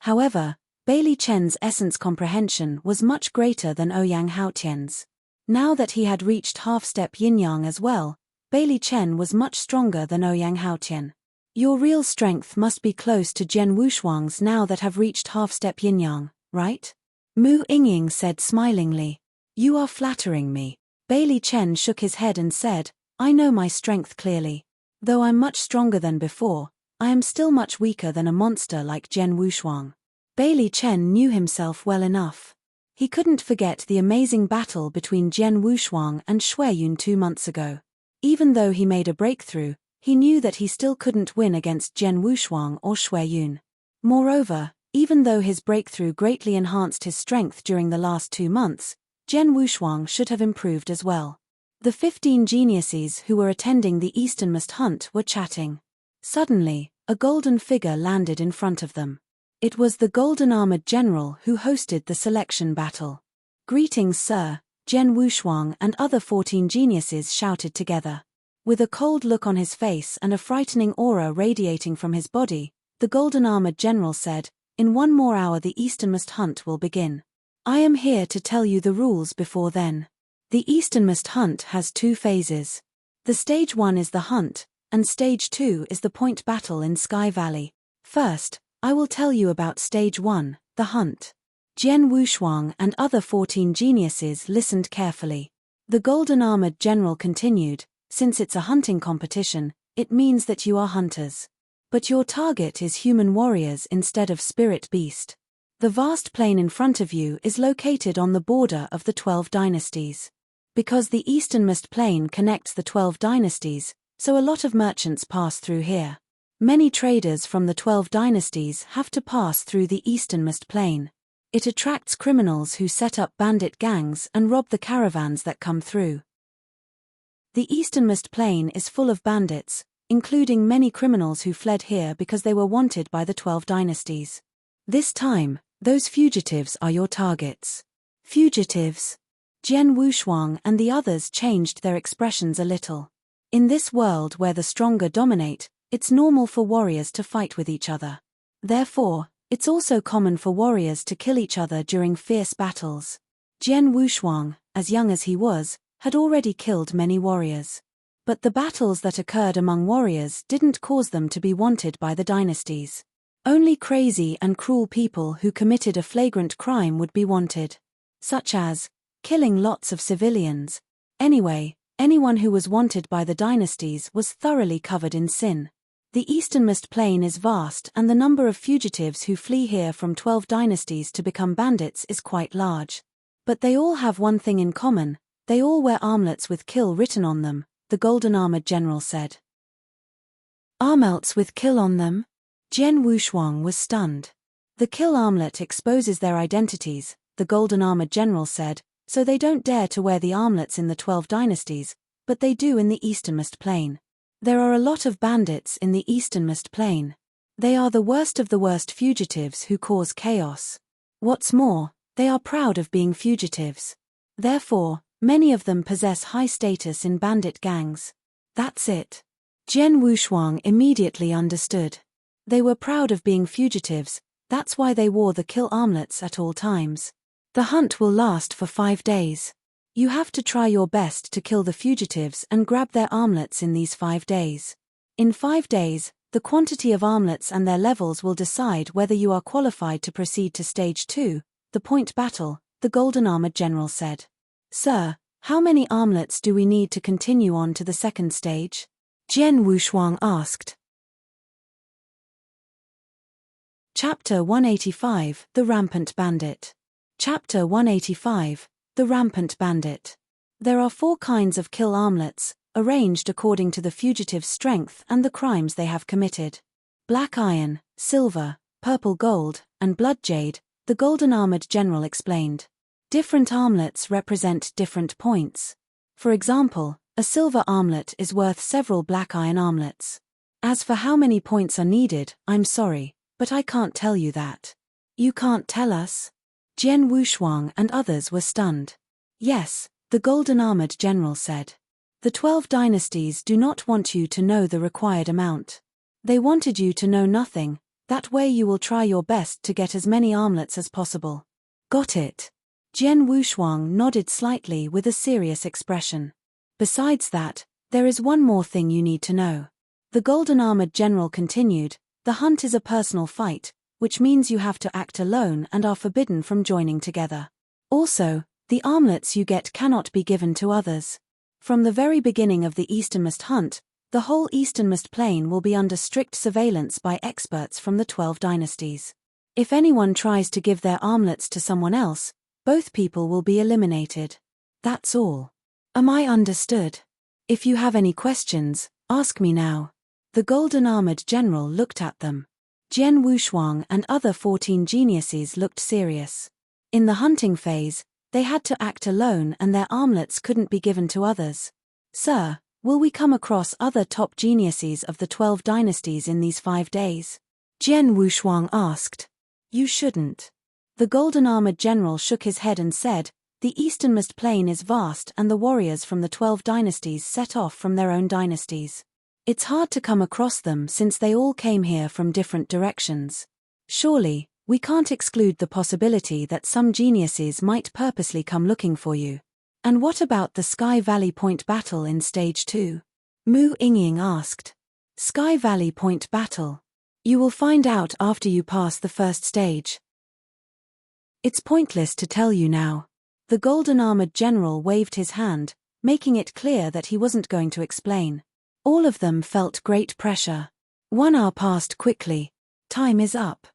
[SPEAKER 1] However, Bailey Chen's essence comprehension was much greater than Ouyang Haotian's. Now that he had reached half-step yin-yang as well, Bailey Chen was much stronger than Ouyang Haotian. Your real strength must be close to Jian Wushuang's now that have reached half-step yin-yang, right? Mu Yingying said smilingly. You are flattering me. Bailey Chen shook his head and said, I know my strength clearly. Though I'm much stronger than before, I am still much weaker than a monster like Jian Wushuang. Bailey Chen knew himself well enough. He couldn't forget the amazing battle between Jian Wushuang and Shueyun 2 months ago. Even though he made a breakthrough, he knew that he still couldn't win against Jian Wushuang or Shueyun. Moreover, even though his breakthrough greatly enhanced his strength during the last 2 months, Jian Wushuang should have improved as well. The 15 geniuses who were attending the easternmost hunt were chatting. Suddenly, a golden figure landed in front of them. It was the golden-armored general who hosted the selection battle. Greetings, sir, Jian Wushuang and other 14 geniuses shouted together. With a cold look on his face and a frightening aura radiating from his body, the golden-armored general said, in 1 more hour the easternmost hunt will begin. I am here to tell you the rules before then. The easternmost hunt has 2 phases. The stage 1 is the hunt, and stage 2 is the point battle in Sky Valley. First, I will tell you about stage 1, the hunt. Jian Wushuang and other 14 geniuses listened carefully. The golden-armored general continued, since it's a hunting competition, it means that you are hunters. But your target is human warriors instead of spirit beast. The vast plain in front of you is located on the border of the 12 dynasties. Because the easternmost plain connects the 12 dynasties, so a lot of merchants pass through here. Many traders from the 12 dynasties have to pass through the easternmost plain. It attracts criminals who set up bandit gangs and rob the caravans that come through. The easternmost plain is full of bandits, including many criminals who fled here because they were wanted by the 12 dynasties. This time, those fugitives are your targets. Fugitives? Jian Wushuang and the others changed their expressions a little. In this world where the stronger dominate, it's normal for warriors to fight with each other. Therefore, it's also common for warriors to kill each other during fierce battles. Jian Wushuang, as young as he was, had already killed many warriors. But the battles that occurred among warriors didn't cause them to be wanted by the dynasties. Only crazy and cruel people who committed a flagrant crime would be wanted. Such as killing lots of civilians. Anyway, anyone who was wanted by the dynasties was thoroughly covered in sin. The easternmost plain is vast and the number of fugitives who flee here from 12 dynasties to become bandits is quite large. But they all have one thing in common, they all wear armlets with kill written on them, the golden-armored general said. Armlets with kill on them? Jian Wushuang was stunned. The kill armlet exposes their identities, the golden-armored general said, so they don't dare to wear the armlets in the 12 dynasties, but they do in the easternmost plain. There are a lot of bandits in the easternmost plain. They are the worst of the worst fugitives who cause chaos. What's more, they are proud of being fugitives. Therefore, many of them possess high status in bandit gangs. That's it. Jian Wushuang immediately understood. They were proud of being fugitives, that's why they wore the kill armlets at all times. The hunt will last for 5 days. You have to try your best to kill the fugitives and grab their armlets in these 5 days. In 5 days, the quantity of armlets and their levels will decide whether you are qualified to proceed to Stage 2, the point battle, the golden-armored general said. Sir, how many armlets do we need to continue on to the second stage? Jian Wushuang asked. Chapter 185, The Rampant Bandit. Chapter 185, The Rampant Bandit. There are 4 kinds of kill armlets, arranged according to the fugitive's strength and the crimes they have committed. Black iron, silver, purple gold, and blood jade, the golden-armored general explained. Different armlets represent different points. For example, a silver armlet is worth several black iron armlets. As for how many points are needed, I'm sorry, but I can't tell you that. You can't tell us? Jian Wushuang and others were stunned. Yes, the golden-armored general said. The 12 dynasties do not want you to know the required amount. They wanted you to know nothing, that way you will try your best to get as many armlets as possible. Got it. Jian Wushuang nodded slightly with a serious expression. Besides that, there is one more thing you need to know. The golden-armored general continued, the hunt is a personal fight, which means you have to act alone and are forbidden from joining together. Also, the armlets you get cannot be given to others. From the very beginning of the easternmost hunt, the whole easternmost plain will be under strict surveillance by experts from the 12 dynasties. If anyone tries to give their armlets to someone else, both people will be eliminated. That's all. Am I understood? If you have any questions, ask me now. The golden-armored general looked at them. Jian Wushuang and other 14 geniuses looked serious. In the hunting phase, they had to act alone and their armlets couldn't be given to others. Sir, will we come across other top geniuses of the 12 dynasties in these 5 days? Jian Wushuang asked. You shouldn't. The golden-armored general shook his head and said, the easternmost plain is vast and the warriors from the 12 dynasties set off from their own dynasties. It's hard to come across them since they all came here from different directions. Surely, we can't exclude the possibility that some geniuses might purposely come looking for you. And what about the Sky Valley Point battle in Stage 2? Mu Yingying asked. Sky Valley Point battle. You will find out after you pass the first stage. It's pointless to tell you now. The golden-armored general waved his hand, making it clear that he wasn't going to explain. All of them felt great pressure. 1 hour passed quickly. Time is up.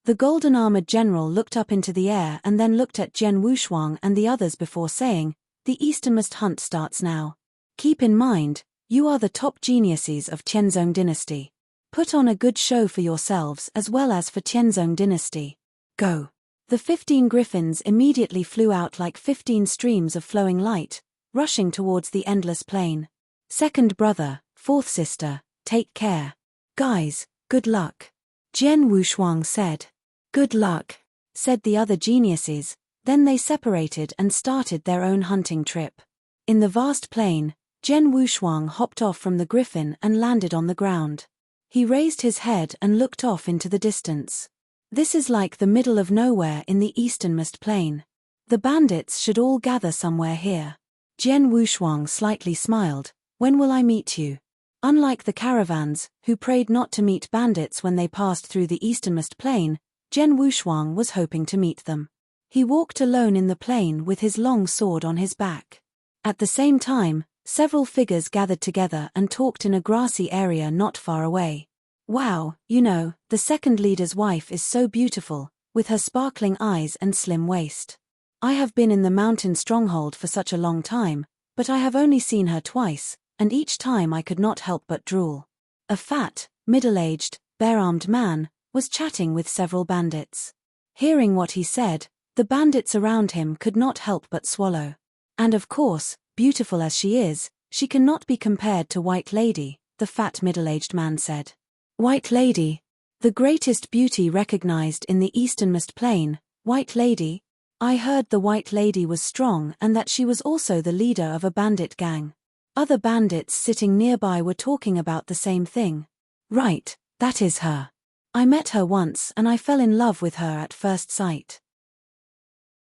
[SPEAKER 1] The golden-armored general looked up into the air and then looked at Jian Wushuang and the others before saying, the easternmost hunt starts now. Keep in mind, you are the top geniuses of Tianzong dynasty. Put on a good show for yourselves as well as for Tianzong dynasty. Go. The 15 griffins immediately flew out like 15 streams of flowing light, rushing towards the endless plain. Second brother, fourth sister, take care. Guys, good luck. Jian Wushuang said. Good luck, said the other geniuses, then they separated and started their own hunting trip. In the vast plain, Jian Wushuang hopped off from the griffin and landed on the ground. He raised his head and looked off into the distance. This is like the middle of nowhere in the easternmost plain. The bandits should all gather somewhere here. Jian Wushuang slightly smiled. When will I meet you? Unlike the caravans, who prayed not to meet bandits when they passed through the easternmost plain, Jian Wushuang was hoping to meet them. He walked alone in the plain with his long sword on his back. At the same time, several figures gathered together and talked in a grassy area not far away. Wow, the second leader's wife is so beautiful, with her sparkling eyes and slim waist. I have been in the mountain stronghold for such a long time, but I have only seen her twice, and each time I could not help but drool. A fat, middle-aged, bare-armed man was chatting with several bandits. Hearing what he said, the bandits around him could not help but swallow. And of course, beautiful as she is, she cannot be compared to White Lady, the fat middle-aged man said. White Lady, the greatest beauty recognized in the easternmost plain, White Lady? I heard the White Lady was strong and that she was also the leader of a bandit gang. Other bandits sitting nearby were talking about the same thing. Right, that is her. I met her once and I fell in love with her at first sight.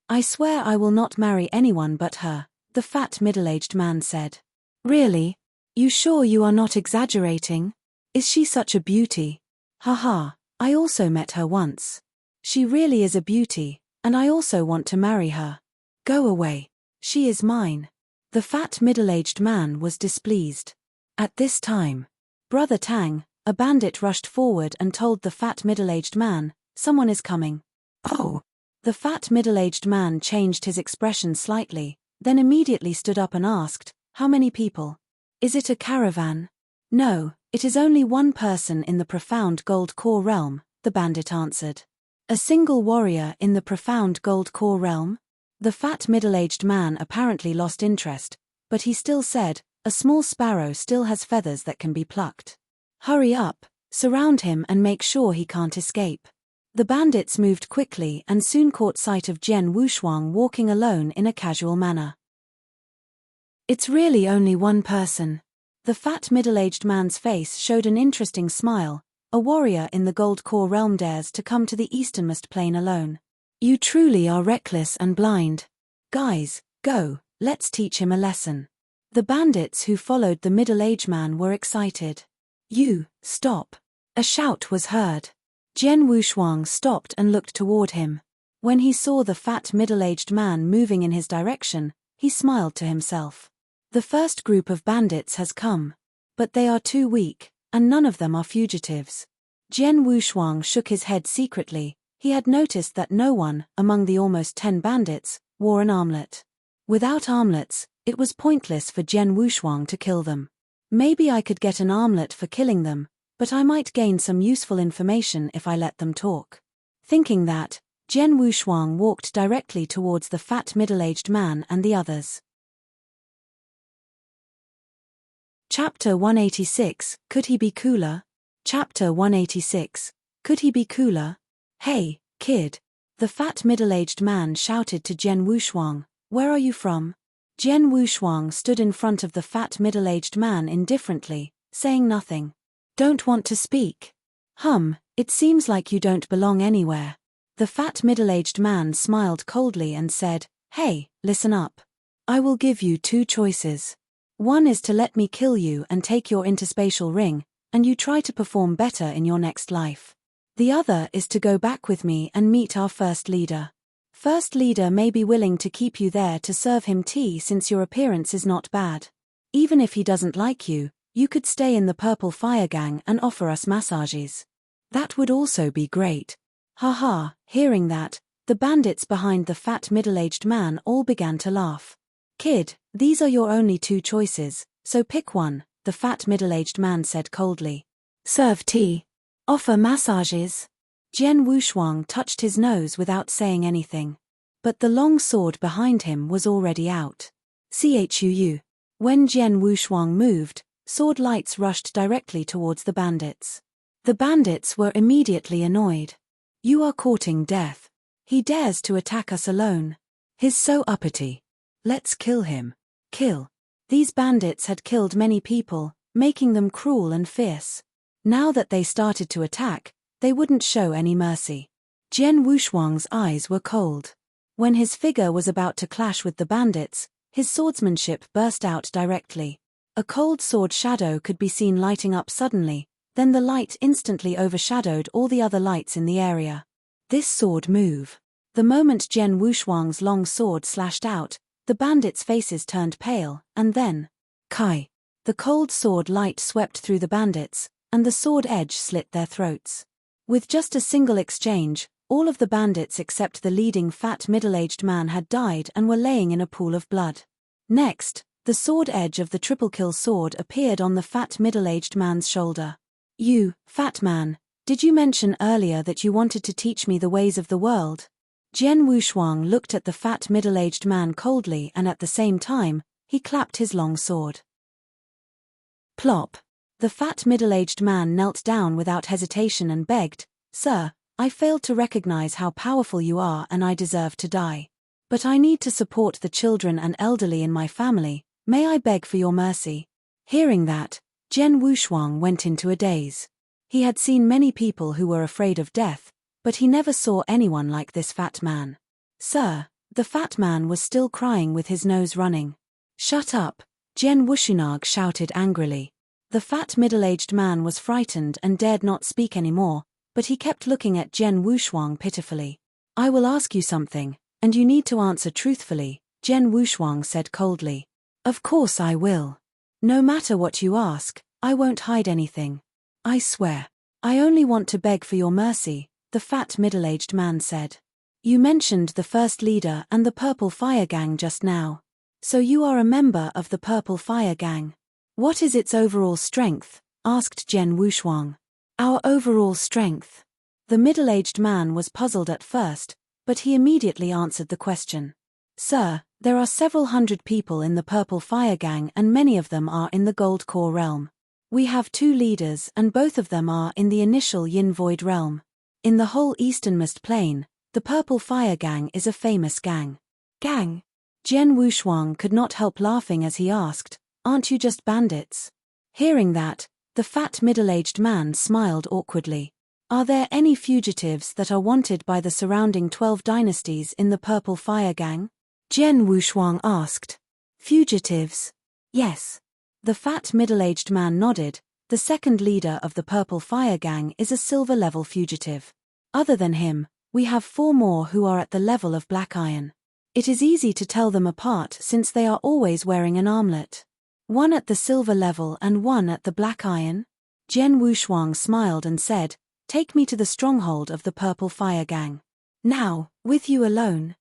[SPEAKER 1] I swear I will not marry anyone but her, the fat middle-aged man said. Really? You sure you are not exaggerating? Is she such a beauty? Haha, I also met her once. She really is a beauty, and I also want to marry her. Go away. She is mine. The fat middle-aged man was displeased. At this time, Brother Tang, a bandit, rushed forward and told the fat middle-aged man, "Someone is coming." Oh! The fat middle-aged man changed his expression slightly, then immediately stood up and asked, "How many people? Is it a caravan?" "No, it is only one person in the profound gold core realm," the bandit answered. "A single warrior in the profound gold core realm?" The fat middle-aged man apparently lost interest, but he still said, "A small sparrow still has feathers that can be plucked. Hurry up, surround him and make sure he can't escape." The bandits moved quickly and soon caught sight of Jian Wushuang walking alone in a casual manner. "It's really only one person." The fat middle-aged man's face showed an interesting smile. "A warrior in the gold core realm dares to come to the easternmost plane alone. You truly are reckless and blind. Guys, go, let's teach him a lesson." The bandits who followed the middle-aged man were excited. "You, stop!" A shout was heard. Jian Wushuang stopped and looked toward him. When he saw the fat middle-aged man moving in his direction, he smiled to himself. The first group of bandits has come. But they are too weak, and none of them are fugitives. Jian Wushuang shook his head secretly. He had noticed that no one, among the almost 10 bandits, wore an armlet. Without armlets, it was pointless for Jian Wushuang to kill them. Maybe I could get an armlet for killing them, but I might gain some useful information if I let them talk. Thinking that, Jian Wushuang walked directly towards the fat middle-aged man and the others. Chapter 186, Could he be cooler? Chapter 186, Could he be cooler? "Hey, kid!" The fat middle-aged man shouted to Jian Wushuang, "Where are you from?" Jian Wushuang stood in front of the fat middle-aged man indifferently, saying nothing. "Don't want to speak? It seems like you don't belong anywhere." The fat middle-aged man smiled coldly and said, "Hey, listen up. I will give you 2 choices. One is to let me kill you and take your interspatial ring, and you try to perform better in your next life. The other is to go back with me and meet our first leader. First leader may be willing to keep you there to serve him tea since your appearance is not bad. Even if he doesn't like you, you could stay in the Purple Fire Gang and offer us massages. That would also be great." Haha, hearing that, the bandits behind the fat middle-aged man all began to laugh. "Kid, these are your only 2 choices, so pick one," the fat middle-aged man said coldly. "Serve tea. Offer massages." Jian Wushuang touched his nose without saying anything. But the long sword behind him was already out. Chuu. When Jian Wushuang moved, sword lights rushed directly towards the bandits. The bandits were immediately annoyed. "You are courting death. He dares to attack us alone. He's so uppity. Let's kill him." Kill. These bandits had killed many people, making them cruel and fierce. Now that they started to attack, they wouldn't show any mercy. Jian Wushuang's eyes were cold. When his figure was about to clash with the bandits, his swordsmanship burst out directly. A cold sword shadow could be seen lighting up suddenly, then the light instantly overshadowed all the other lights in the area. This sword move. The moment Jian Wushuang's long sword slashed out, the bandits' faces turned pale, and then, Kai! The cold sword light swept through the bandits, and the sword edge slit their throats. With just a single exchange, all of the bandits except the leading fat middle-aged man had died and were laying in a pool of blood. Next, the sword edge of the triple kill sword appeared on the fat middle-aged man's shoulder. "You, fat man, did you mention earlier that you wanted to teach me the ways of the world?" Jian Wushuang looked at the fat middle-aged man coldly and at the same time, he clapped his long sword. Plop. The fat middle-aged man knelt down without hesitation and begged, "Sir, I failed to recognize how powerful you are and I deserve to die. But I need to support the children and elderly in my family. May I beg for your mercy? Hearing that, Jen Wushuang went into a daze. He had seen many people who were afraid of death, but he never saw anyone like this fat man. Sir, the fat man was still crying with his nose running. Shut up, Jen Wushunag shouted angrily. The fat middle-aged man was frightened and dared not speak anymore, but he kept looking at Jen Wushuang pitifully. I will ask you something, and you need to answer truthfully, Jen Wushuang said coldly. Of course I will. No matter what you ask, I won't hide anything. I swear. I only want to beg for your mercy, the fat middle-aged man said. You mentioned the first leader and the Purple Fire Gang just now. So you are a member of the Purple Fire Gang. What is its overall strength? Asked Jen Wushuang. Our overall strength. The middle-aged man was puzzled at first, but he immediately answered the question. Sir, there are several hundred people in the Purple Fire Gang and many of them are in the Gold Core realm. We have 2 leaders and both of them are in the initial Yin Void realm. In the whole Easternmost Plain, the Purple Fire Gang is a famous gang. Gang? Jen Wushuang could not help laughing as he asked, aren't you just bandits? Hearing that, the fat middle-aged man smiled awkwardly. Are there any fugitives that are wanted by the surrounding 12 dynasties in the Purple Fire Gang? Jen Wushuang asked. Fugitives? Yes. The fat middle-aged man nodded. The second leader of the Purple Fire Gang is a silver-level fugitive. Other than him, we have 4 more who are at the level of Black Iron. It is easy to tell them apart since they are always wearing an armlet. 1 at the silver level and 1 at the Black Iron? Jen Wushuang smiled and said, Take me to the stronghold of the Purple Fire Gang. Now, with you alone.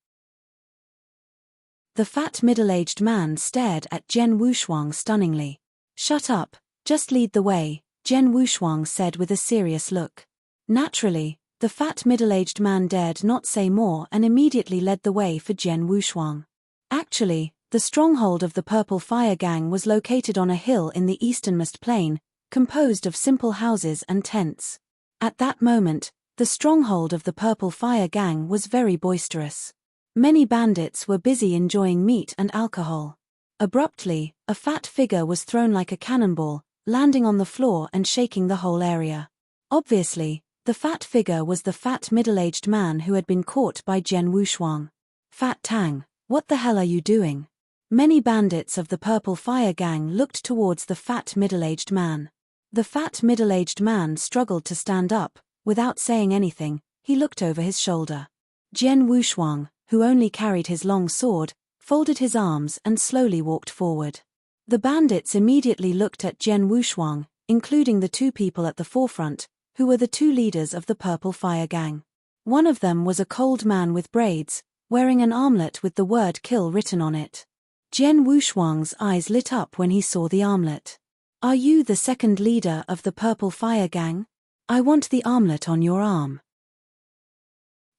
[SPEAKER 1] The fat middle-aged man stared at Jen Wushuang stunningly. Shut up, just lead the way, Jen Wushuang said with a serious look. Naturally, the fat middle-aged man dared not say more and immediately led the way for Jen Wushuang. Actually, the stronghold of the Purple Fire Gang was located on a hill in the easternmost plain, composed of simple houses and tents. At that moment, the stronghold of the Purple Fire Gang was very boisterous. Many bandits were busy enjoying meat and alcohol. Abruptly, a fat figure was thrown like a cannonball, landing on the floor and shaking the whole area. Obviously, the fat figure was the fat middle-aged man who had been caught by Jen Wushuang. Fat Tang, what the hell are you doing? Many bandits of the Purple Fire Gang looked towards the fat middle-aged man. The fat middle-aged man struggled to stand up. Without saying anything, he looked over his shoulder. Jen Wushuang, who only carried his long sword, folded his arms and slowly walked forward. The bandits immediately looked at Jen Wushuang, including the 2 people at the forefront, who were the 2 leaders of the Purple Fire Gang. One of them was a cold man with braids, wearing an armlet with the word kill written on it. Jen Wushuang's eyes lit up when he saw the armlet. Are you the second leader of the Purple Fire Gang? I want the armlet on your arm.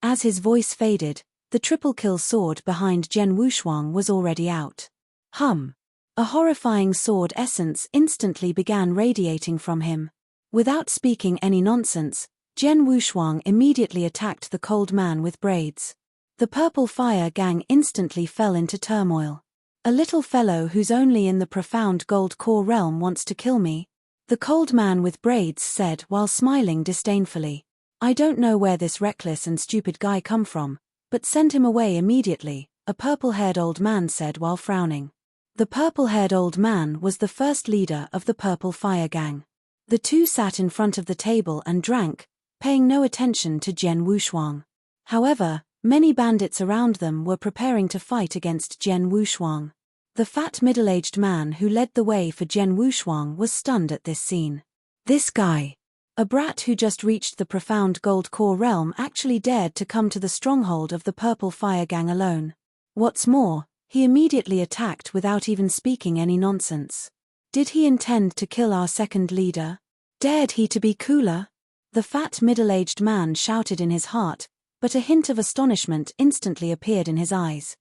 [SPEAKER 1] As his voice faded, the triple kill sword behind Jen Wushuang was already out. A horrifying sword essence instantly began radiating from him. Without speaking any nonsense, Jen Wushuang immediately attacked the cold man with braids. The Purple Fire Gang instantly fell into turmoil. A little fellow who's only in the profound Gold Core realm wants to kill me? The cold man with braids said while smiling disdainfully. I don't know where this reckless and stupid guy come from, but send him away immediately, a purple-haired old man said while frowning. The purple-haired old man was the first leader of the Purple Fire Gang. The 2 sat in front of the table and drank, paying no attention to Jen Wushuang. However, many bandits around them were preparing to fight against Jen Wushuang. The fat middle-aged man who led the way for Jen Wushuang was stunned at this scene. This guy, a brat who just reached the profound Gold Core realm, actually dared to come to the stronghold of the Purple Fire Gang alone. What's more, he immediately attacked without even speaking any nonsense. Did he intend to kill our second leader? Dared he to be cooler? The fat middle-aged man shouted in his heart, but a hint of astonishment instantly appeared in his eyes.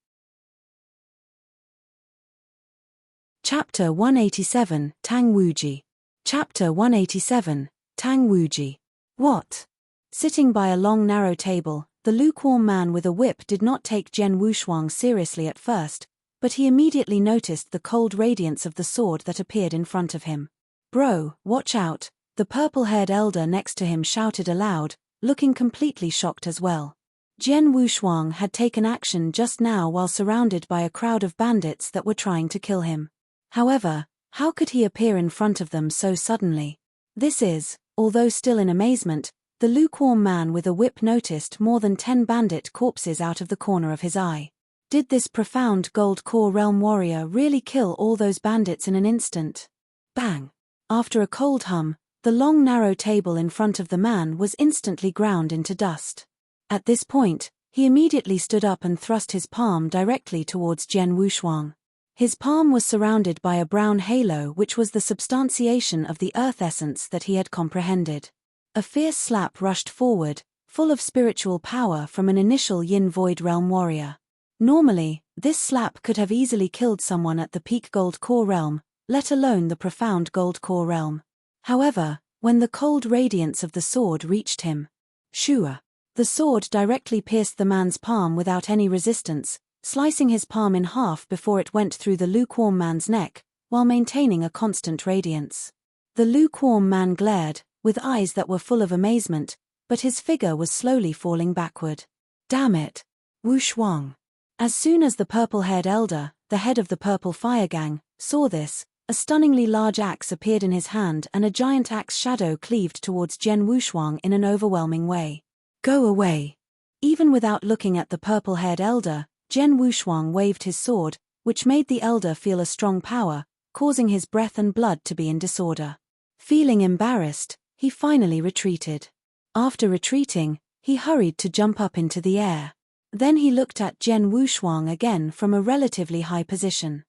[SPEAKER 1] Chapter 187, Tang Wuji. Chapter 187, Tang Wuji. What? Sitting by a long narrow table, the lukewarm man with a whip did not take Jen Wushuang seriously at first, but he immediately noticed the cold radiance of the sword that appeared in front of him. "Bro, watch out," the purple-haired elder next to him shouted aloud, looking completely shocked as well. Jian Wushuang had taken action just now while surrounded by a crowd of bandits that were trying to kill him. However, how could he appear in front of them so suddenly? This is, although still in amazement, the lukewarm man with a whip noticed more than 10 bandit corpses out of the corner of his eye. Did this profound gold core realm warrior really kill all those bandits in an instant? Bang! After a cold hum, the long narrow table in front of the man was instantly ground into dust. At this point, he immediately stood up and thrust his palm directly towards Jian Wushuang. His palm was surrounded by a brown halo which was the substantiation of the earth essence that he had comprehended. A fierce slap rushed forward, full of spiritual power from an initial Yin Void Realm warrior. Normally, this slap could have easily killed someone at the peak Gold Core Realm, let alone the profound Gold Core Realm. However, when the cold radiance of the sword reached him, shua, the sword directly pierced the man's palm without any resistance, slicing his palm in half before it went through the lukewarm man's neck, while maintaining a constant radiance. The lukewarm man glared, with eyes that were full of amazement, but his figure was slowly falling backward. Damn it! Wushuang! As soon as the purple-haired elder, the head of the Purple Fire Gang, saw this, a stunningly large axe appeared in his hand and a giant axe shadow cleaved towards Jian Wushuang in an overwhelming way. Go away! Even without looking at the purple-haired elder, Jian Wushuang waved his sword, which made the elder feel a strong power, causing his breath and blood to be in disorder. Feeling embarrassed, he finally retreated. After retreating, he hurried to jump up into the air. Then he looked at Jian Wushuang again from a relatively high position.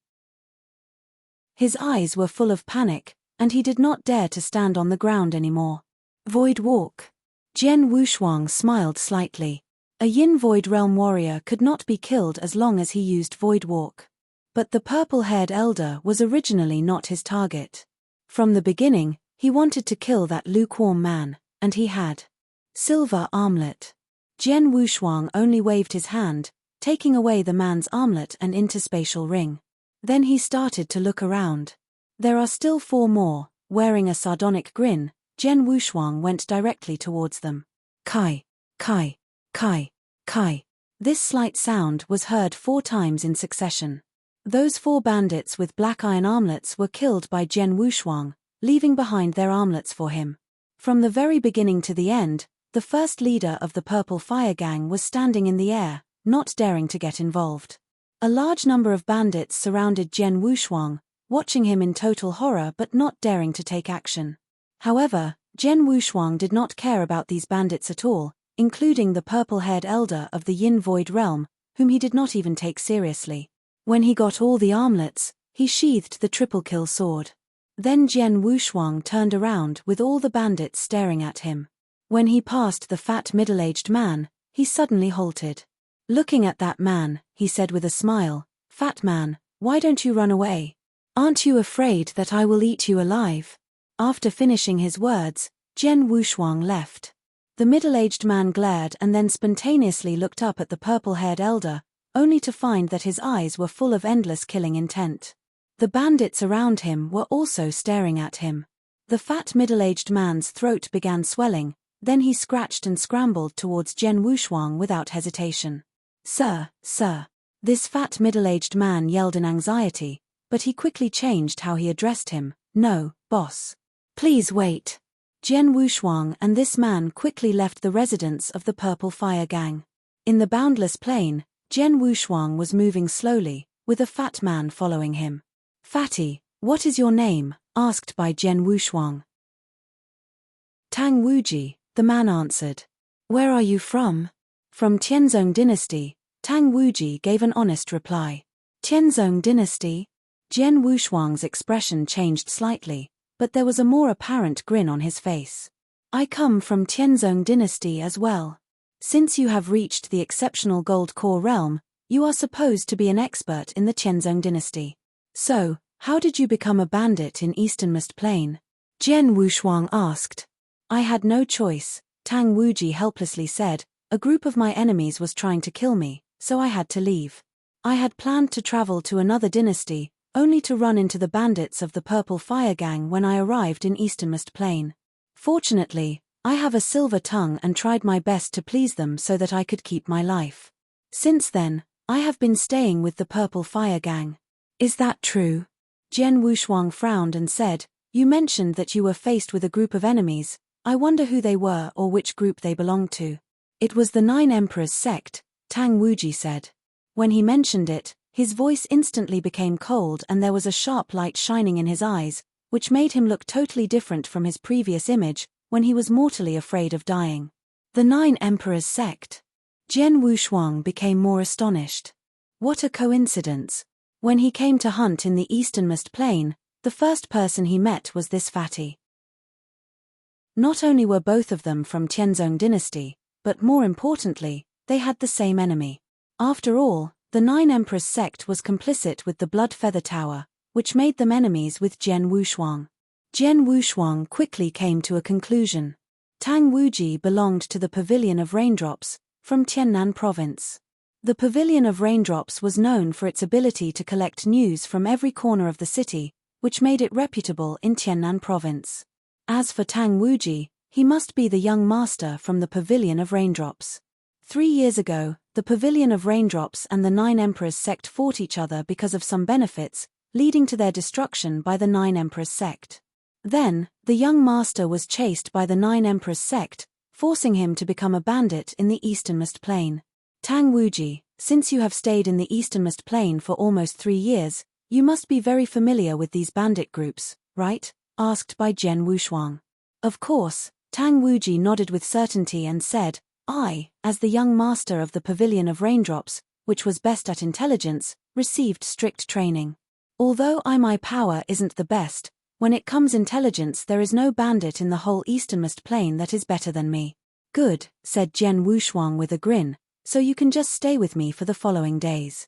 [SPEAKER 1] His eyes were full of panic, and he did not dare to stand on the ground anymore. Void Walk. Jian Wushuang smiled slightly. A Yin Void Realm warrior could not be killed as long as he used Void Walk. But the purple-haired elder was originally not his target. From the beginning, he wanted to kill that lukewarm man, and he had. Silver armlet. Jian Wushuang only waved his hand, taking away the man's armlet and interspatial ring. Then he started to look around. There are still 4 more. Wearing a sardonic grin, Jian Wushuang went directly towards them. Kai, Kai, Kai, Kai. This slight sound was heard 4 times in succession. Those 4 bandits with black iron armlets were killed by Jian Wushuang, leaving behind their armlets for him. From the very beginning to the end, the first leader of the Purple Fire Gang was standing in the air, not daring to get involved. A large number of bandits surrounded Jian Wushuang, watching him in total horror but not daring to take action. However, Jian Wushuang did not care about these bandits at all, including the purple-haired elder of the Yin Void Realm, whom he did not even take seriously. When he got all the armlets, he sheathed the triple-kill sword. Then Jian Wushuang turned around with all the bandits staring at him. When he passed the fat middle-aged man, he suddenly halted. Looking at that man, he said with a smile, "Fat man, why don't you run away? Aren't you afraid that I will eat you alive?" After finishing his words, Jian Wushuang left. The middle-aged man glared and then spontaneously looked up at the purple-haired elder, only to find that his eyes were full of endless killing intent. The bandits around him were also staring at him. The fat middle-aged man's throat began swelling, then he scratched and scrambled towards Jian Wushuang without hesitation. "Sir, sir." This fat middle-aged man yelled in anxiety, but he quickly changed how he addressed him. "No, boss. Please wait." Jian Wushuang and this man quickly left the residence of the Purple Fire Gang. In the boundless plain, Jian Wushuang was moving slowly, with a fat man following him. "Fatty, what is your name?" asked by Jian Wushuang. "Tang Wuji," the man answered. "Where are you from?" "From Tianzong Dynasty," Tang Wuji gave an honest reply. "Tianzong Dynasty?" Jian Wushuang's expression changed slightly, but there was a more apparent grin on his face. "I come from Tianzong Dynasty as well. Since you have reached the exceptional Gold Core Realm, you are supposed to be an expert in the Tianzong Dynasty. So, how did you become a bandit in Easternmost Plain?" Jian Wushuang asked. "I had no choice," Tang Wuji helplessly said. "A group of my enemies was trying to kill me, so I had to leave." I had planned to travel to another dynasty, only to run into the bandits of the Purple Fire Gang when I arrived in Easternmost Plain. Fortunately, I have a silver tongue and tried my best to please them so that I could keep my life. Since then, I have been staying with the Purple Fire Gang. Is that true? Jian Wushuang frowned and said, You mentioned that you were faced with a group of enemies. I wonder who they were or which group they belonged to. It was the Nine Emperors sect, Tang Wuji said. When he mentioned it, his voice instantly became cold and there was a sharp light shining in his eyes, which made him look totally different from his previous image, when he was mortally afraid of dying. The Nine Emperors sect. Jian Wushuang became more astonished. What a coincidence. When he came to hunt in the Easternmost Plain, the first person he met was this fatty. Not only were both of them from Tianzong dynasty, but more importantly, they had the same enemy. After all, the Nine Emperors sect was complicit with the Blood Feather Tower, which made them enemies with Jian Wushuang. Jian Wushuang quickly came to a conclusion. Tang Wuji belonged to the Pavilion of Raindrops, from Tiannan Province. The Pavilion of Raindrops was known for its ability to collect news from every corner of the city, which made it reputable in Tiannan Province. As for Tang Wuji, he must be the young master from the Pavilion of Raindrops. 3 years ago, the Pavilion of Raindrops and the Nine Emperors sect fought each other because of some benefits, leading to their destruction by the Nine Emperors sect. Then, the young master was chased by the Nine Emperors sect, forcing him to become a bandit in the Easternmost Plain. Tang Wuji, since you have stayed in the Easternmost Plain for almost 3 years, you must be very familiar with these bandit groups, right? Asked by Jian Wushuang. Of course, Tang Wuji nodded with certainty and said, I, as the young master of the Pavilion of Raindrops, which was best at intelligence, received strict training. Although my power isn't the best, when it comes intelligence there is no bandit in the whole Easternmost Plain that is better than me. Good, said Jian Wushuang with a grin, so you can just stay with me for the following days.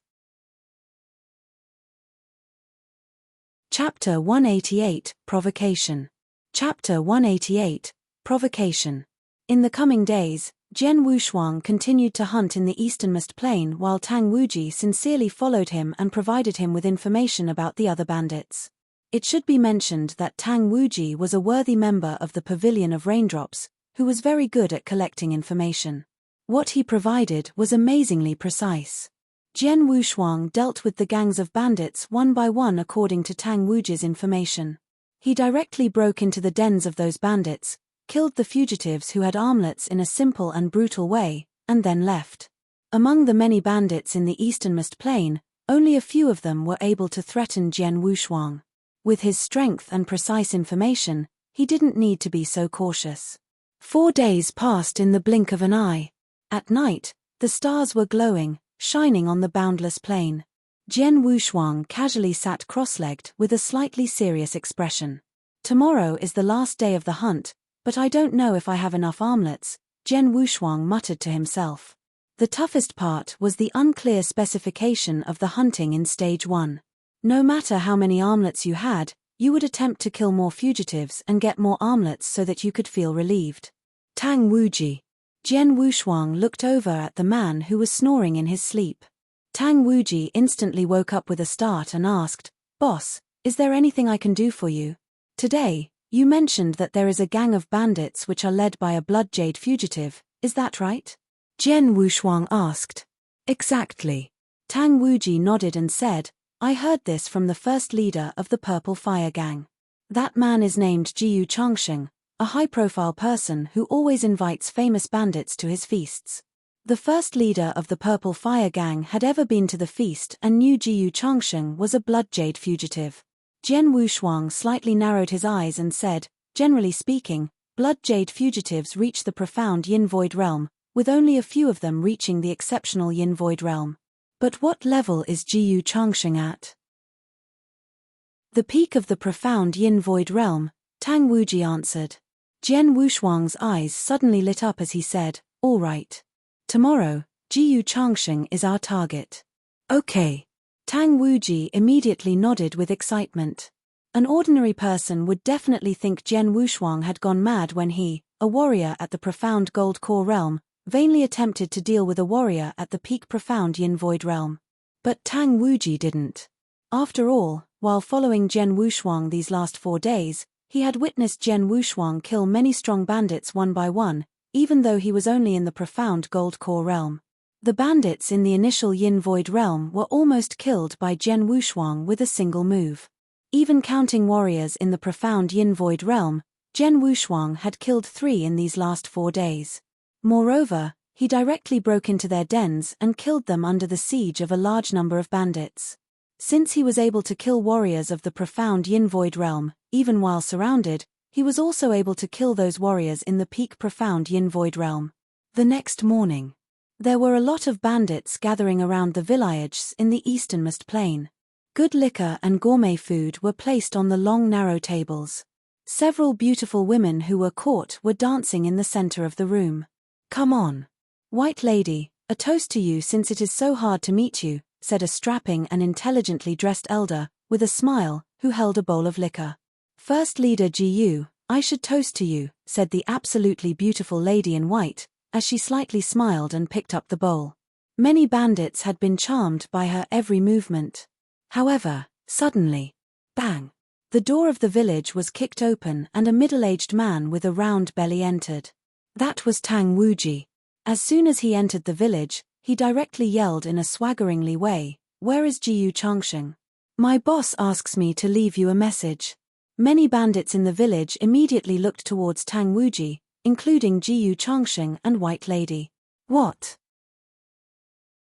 [SPEAKER 1] Chapter 188, Provocation. Chapter 188, Provocation. In the coming days, Jian Wushuang continued to hunt in the Easternmost Plain while Tang Wuji sincerely followed him and provided him with information about the other bandits. It should be mentioned that Tang Wuji was a worthy member of the Pavilion of Raindrops, who was very good at collecting information. What he provided was amazingly precise. Jian Wushuang dealt with the gangs of bandits one by one according to Tang Wuji's information. He directly broke into the dens of those bandits, killed the fugitives who had armlets in a simple and brutal way, and then left. Among the many bandits in the Easternmost Plain, only a few of them were able to threaten Jian Wushuang. With his strength and precise information, he didn't need to be so cautious. 4 days passed in the blink of an eye. At night, the stars were glowing, shining on the boundless plain. Jian Wushuang casually sat cross-legged with a slightly serious expression. Tomorrow is the last day of the hunt, but I don't know if I have enough armlets, Jian Wushuang muttered to himself. The toughest part was the unclear specification of the hunting in Stage 1. No matter how many armlets you had, you would attempt to kill more fugitives and get more armlets so that you could feel relieved. Tang Wuji. Jian Wushuang looked over at the man who was snoring in his sleep. Tang Wuji instantly woke up with a start and asked, Boss, is there anything I can do for you? Today, you mentioned that there is a gang of bandits which are led by a blood jade fugitive, is that right? Jian Wushuang asked. Exactly. Tang Wuji nodded and said, I heard this from the first leader of the Purple Fire Gang. That man is named Jiyu Changsheng, a high-profile person who always invites famous bandits to his feasts. The first leader of the Purple Fire Gang had ever been to the feast and knew Jiyu Changsheng was a blood jade fugitive. Jian Wushuang slightly narrowed his eyes and said, generally speaking, blood jade fugitives reach the profound Yin Void realm, with only a few of them reaching the exceptional Yin Void realm. But what level is Jiyu Changsheng at? The peak of the profound Yin Void realm, Tang Wuji answered. Jian Wushuang's eyes suddenly lit up as he said, all right. Tomorrow, Jiyu Changsheng is our target. Okay. Tang Wuji immediately nodded with excitement. An ordinary person would definitely think Jian Wushuang had gone mad when he, a warrior at the profound Gold Core realm, vainly attempted to deal with a warrior at the peak profound Yin Void realm. But Tang Wuji didn't. After all, while following Jian Wushuang these last 4 days, he had witnessed Jian Wushuang kill many strong bandits one by one, even though he was only in the profound gold core realm. The bandits in the initial Yin Void realm were almost killed by Jian Wushuang with a single move. Even counting warriors in the profound Yin Void realm, Jian Wushuang had killed 3 in these last 4 days. Moreover, he directly broke into their dens and killed them under the siege of a large number of bandits. Since he was able to kill warriors of the profound Yin Void realm, even while surrounded, he was also able to kill those warriors in the peak profound Yin Void realm. The next morning, there were a lot of bandits gathering around the villages in the easternmost plain. Good liquor and gourmet food were placed on the long narrow tables. Several beautiful women who were caught were dancing in the center of the room. "Come on, White Lady, a toast to you since it is so hard to meet you," said a strapping and intelligently dressed elder, with a smile, who held a bowl of liquor. "First Leader Ji, I should toast to you," said the absolutely beautiful lady in white, as she slightly smiled and picked up the bowl. Many bandits had been charmed by her every movement. However, suddenly, bang! The door of the village was kicked open and a middle-aged man with a round belly entered. That was Tang Wuji. As soon as he entered the village, he directly yelled in a swaggeringly way, "Where is Jiyu Changsheng? My boss asks me to leave you a message." Many bandits in the village immediately looked towards Tang Wuji, including Jiyu Changsheng and White Lady. "What?"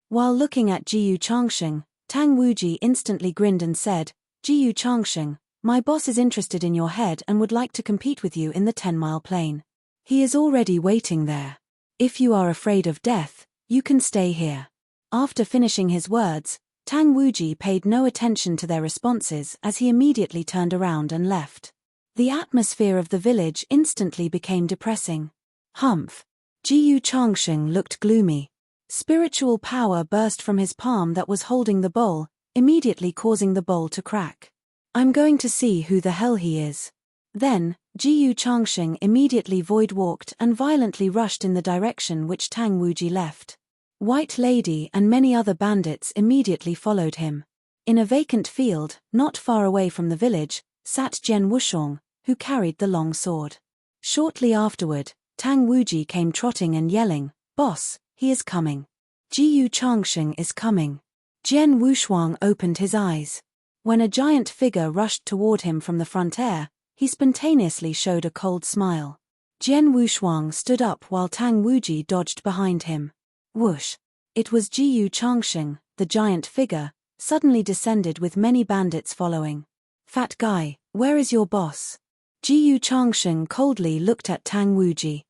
[SPEAKER 1] While looking at Jiyu Changsheng, Tang Wuji instantly grinned and said, "Jiyu Changsheng, my boss is interested in your head and would like to compete with you in the 10-mile plain. He is already waiting there. If you are afraid of death, you can stay here." After finishing his words, Tang Wuji paid no attention to their responses as he immediately turned around and left. The atmosphere of the village instantly became depressing. Humph! Jiyu Changsheng looked gloomy. Spiritual power burst from his palm that was holding the bowl, immediately causing the bowl to crack. "I'm going to see who the hell he is." Then, Jiyu Changsheng immediately void-walked and violently rushed in the direction which Tang Wuji left. White Lady and many other bandits immediately followed him. In a vacant field, not far away from the village, sat Jian Wushuang, who carried the long sword. Shortly afterward, Tang Wuji came trotting and yelling, "Boss, he is coming. Jiyu Changsheng is coming." Jian Wushuang opened his eyes. When a giant figure rushed toward him from the front air, he spontaneously showed a cold smile. Jian Wushuang stood up while Tang Wuji dodged behind him. Whoosh! It was Jiyu Changsheng, the giant figure, suddenly descended with many bandits following. "Fat guy, where is your boss?" Jiyu Changsheng coldly looked at Tang Wuji.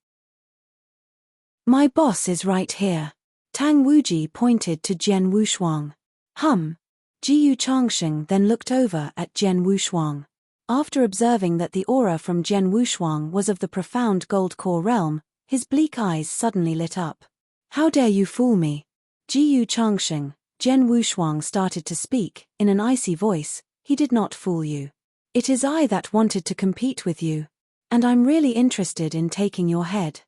[SPEAKER 1] "My boss is right here." Tang Wuji pointed to Jian Wushuang. Jiyu Changsheng then looked over at Jian Wushuang. After observing that the aura from Jian Wushuang was of the profound gold core realm, his bleak eyes suddenly lit up. "How dare you fool me?" Jiyu Changsheng, Jian Wushuang started to speak, in an icy voice, "He did not fool you. It is I that wanted to compete with you. And I'm really interested in taking your head."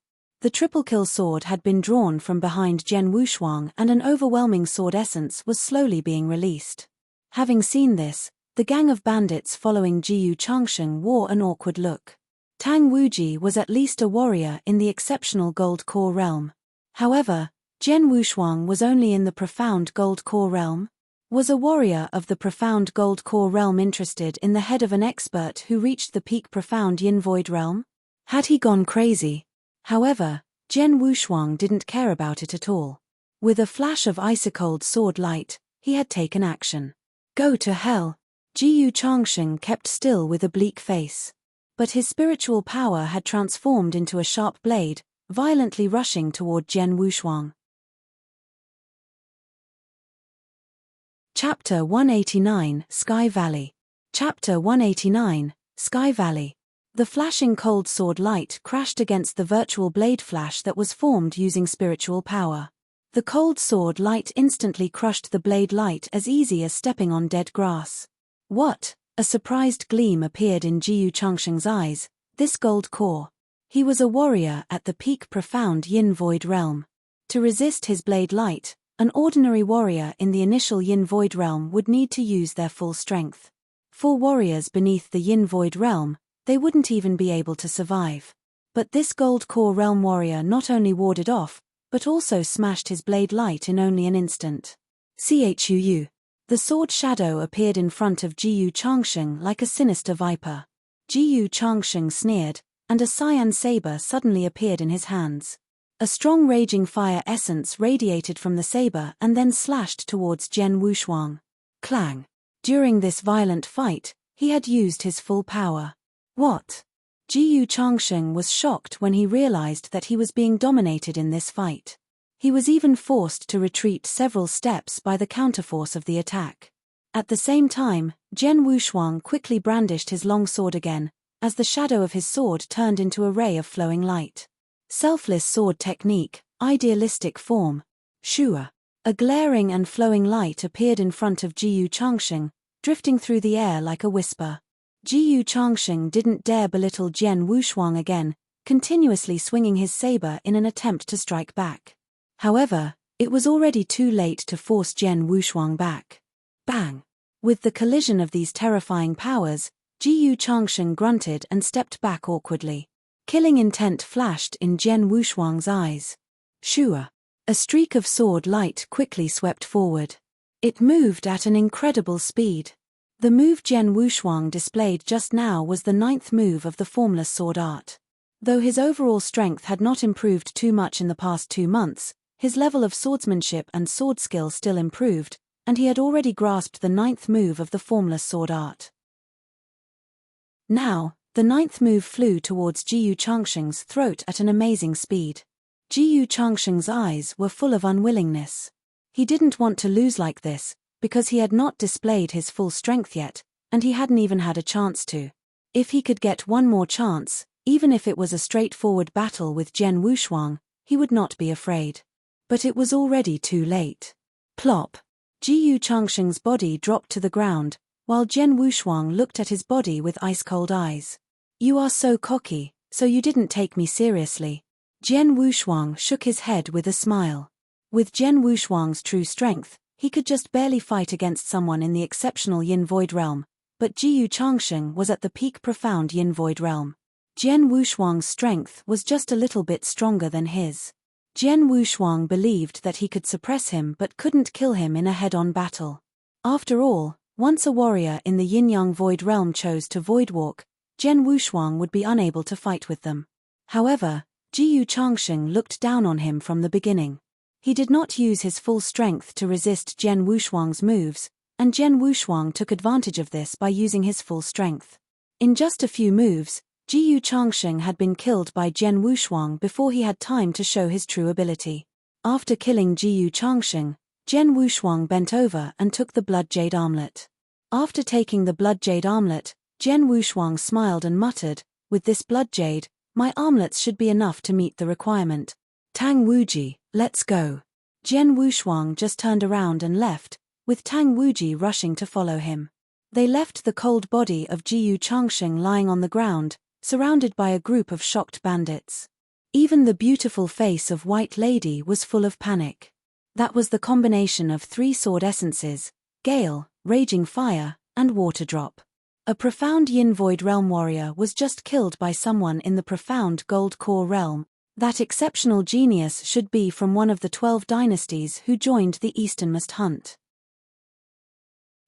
[SPEAKER 1] The triple kill sword had been drawn from behind Jian Wushuang and an overwhelming sword essence was slowly being released. Having seen this, the gang of bandits following Jiyu Changsheng wore an awkward look. Tang Wuji was at least a warrior in the exceptional gold core realm. However, Jian Wushuang was only in the profound gold core realm. Was a warrior of the profound gold core realm interested in the head of an expert who reached the peak profound Yin Void realm? Had he gone crazy? However, Jian Wushuang didn't care about it at all. With a flash of ice-cold sword light, he had taken action. "Go to hell!" Jiyu Changsheng kept still with a bleak face. But his spiritual power had transformed into a sharp blade, violently rushing toward Jian Wushuang. Chapter 189, Sky Valley. Chapter 189, Sky Valley. The flashing cold sword light crashed against the virtual blade flash that was formed using spiritual power. The cold sword light instantly crushed the blade light as easy as stepping on dead grass. "What?" A surprised gleam appeared in Jiyu Changsheng's eyes. "This gold core." He was a warrior at the peak profound Yin Void realm. To resist his blade light, An ordinary warrior in the initial Yin Void realm would need to use their full strength. For warriors beneath the Yin Void realm, they wouldn't even be able to survive. But this Gold Core realm warrior not only warded off, but also smashed his blade light in only an instant. Chuu. The sword shadow appeared in front of Jiyu Changsheng like a sinister viper. Jiyu Changsheng sneered, and a cyan saber suddenly appeared in his hands. A strong raging fire essence radiated from the saber and then slashed towards Zhen Wushuang. Clang! During this violent fight, he had used his full power. What? Jiyu Changsheng was shocked when he realized that he was being dominated in this fight. He was even forced to retreat several steps by the counterforce of the attack. At the same time, Zhen Wushuang quickly brandished his long sword again, as the shadow of his sword turned into a ray of flowing light. Selfless sword technique, idealistic form. Shua. A glaring and flowing light appeared in front of Jiyu Changsheng, drifting through the air like a whisper. Jiyu Changsheng didn't dare belittle Zhen Wushuang again, continuously swinging his saber in an attempt to strike back. However, it was already too late to force Zhen Wushuang back. Bang! With the collision of these terrifying powers, Jiyu Changsheng grunted and stepped back awkwardly. Killing intent flashed in Zhen Wushuang's eyes. Shua. A streak of sword light quickly swept forward. It moved at an incredible speed. The move Zhen Wushuang displayed just now was the 9th move of the formless sword art. Though his overall strength had not improved too much in the past 2 months, his level of swordsmanship and sword skill still improved, and he had already grasped the 9th move of the formless sword art. Now, the 9th move flew towards Jiyu Changsheng's throat at an amazing speed. Jiyu Changsheng's eyes were full of unwillingness. He didn't want to lose like this, because he had not displayed his full strength yet, and he hadn't even had a chance to. If he could get one more chance, even if it was a straightforward battle with Zhen Wushuang, he would not be afraid. But it was already too late. Plop! Jiyu Changsheng's body dropped to the ground, while Zhen Wushuang looked at his body with ice-cold eyes. You are so cocky, so you didn't take me seriously. Zhen Wushuang shook his head with a smile. With Zhen Wushuang's true strength, he could just barely fight against someone in the exceptional Yin Void realm, but Jiyu Changsheng was at the peak profound Yin Void realm. Zhen Wushuang's strength was just a little bit stronger than his. Zhen Wushuang believed that he could suppress him but couldn't kill him in a head-on battle. After all, once a warrior in the Yin-Yang Void realm chose to voidwalk, Zhen Wushuang would be unable to fight with them. However, Jiyu Changsheng looked down on him from the beginning. He did not use his full strength to resist Zhen Wushuang's moves, and Zhen Wushuang took advantage of this by using his full strength. In just a few moves, Jiyu Changsheng had been killed by Zhen Wushuang before he had time to show his true ability. After killing Jiyu Changsheng, Zhen Wushuang bent over and took the Blood Jade Armlet. After taking the Blood Jade Armlet, Zhen Wushuang smiled and muttered, "With this Blood Jade, my armlets should be enough to meet the requirement. Tang Wuji, let's go." Zhen Wushuang just turned around and left, with Tang Wuji rushing to follow him. They left the cold body of Jiyu Changsheng lying on the ground, surrounded by a group of shocked bandits. Even the beautiful face of White Lady was full of panic. That was the combination of 3 sword essences: Gale, Raging Fire, and Water Drop. A profound Yin Void realm warrior was just killed by someone in the profound Gold Core realm. That exceptional genius should be from one of the 12 dynasties who joined the Easternmost hunt.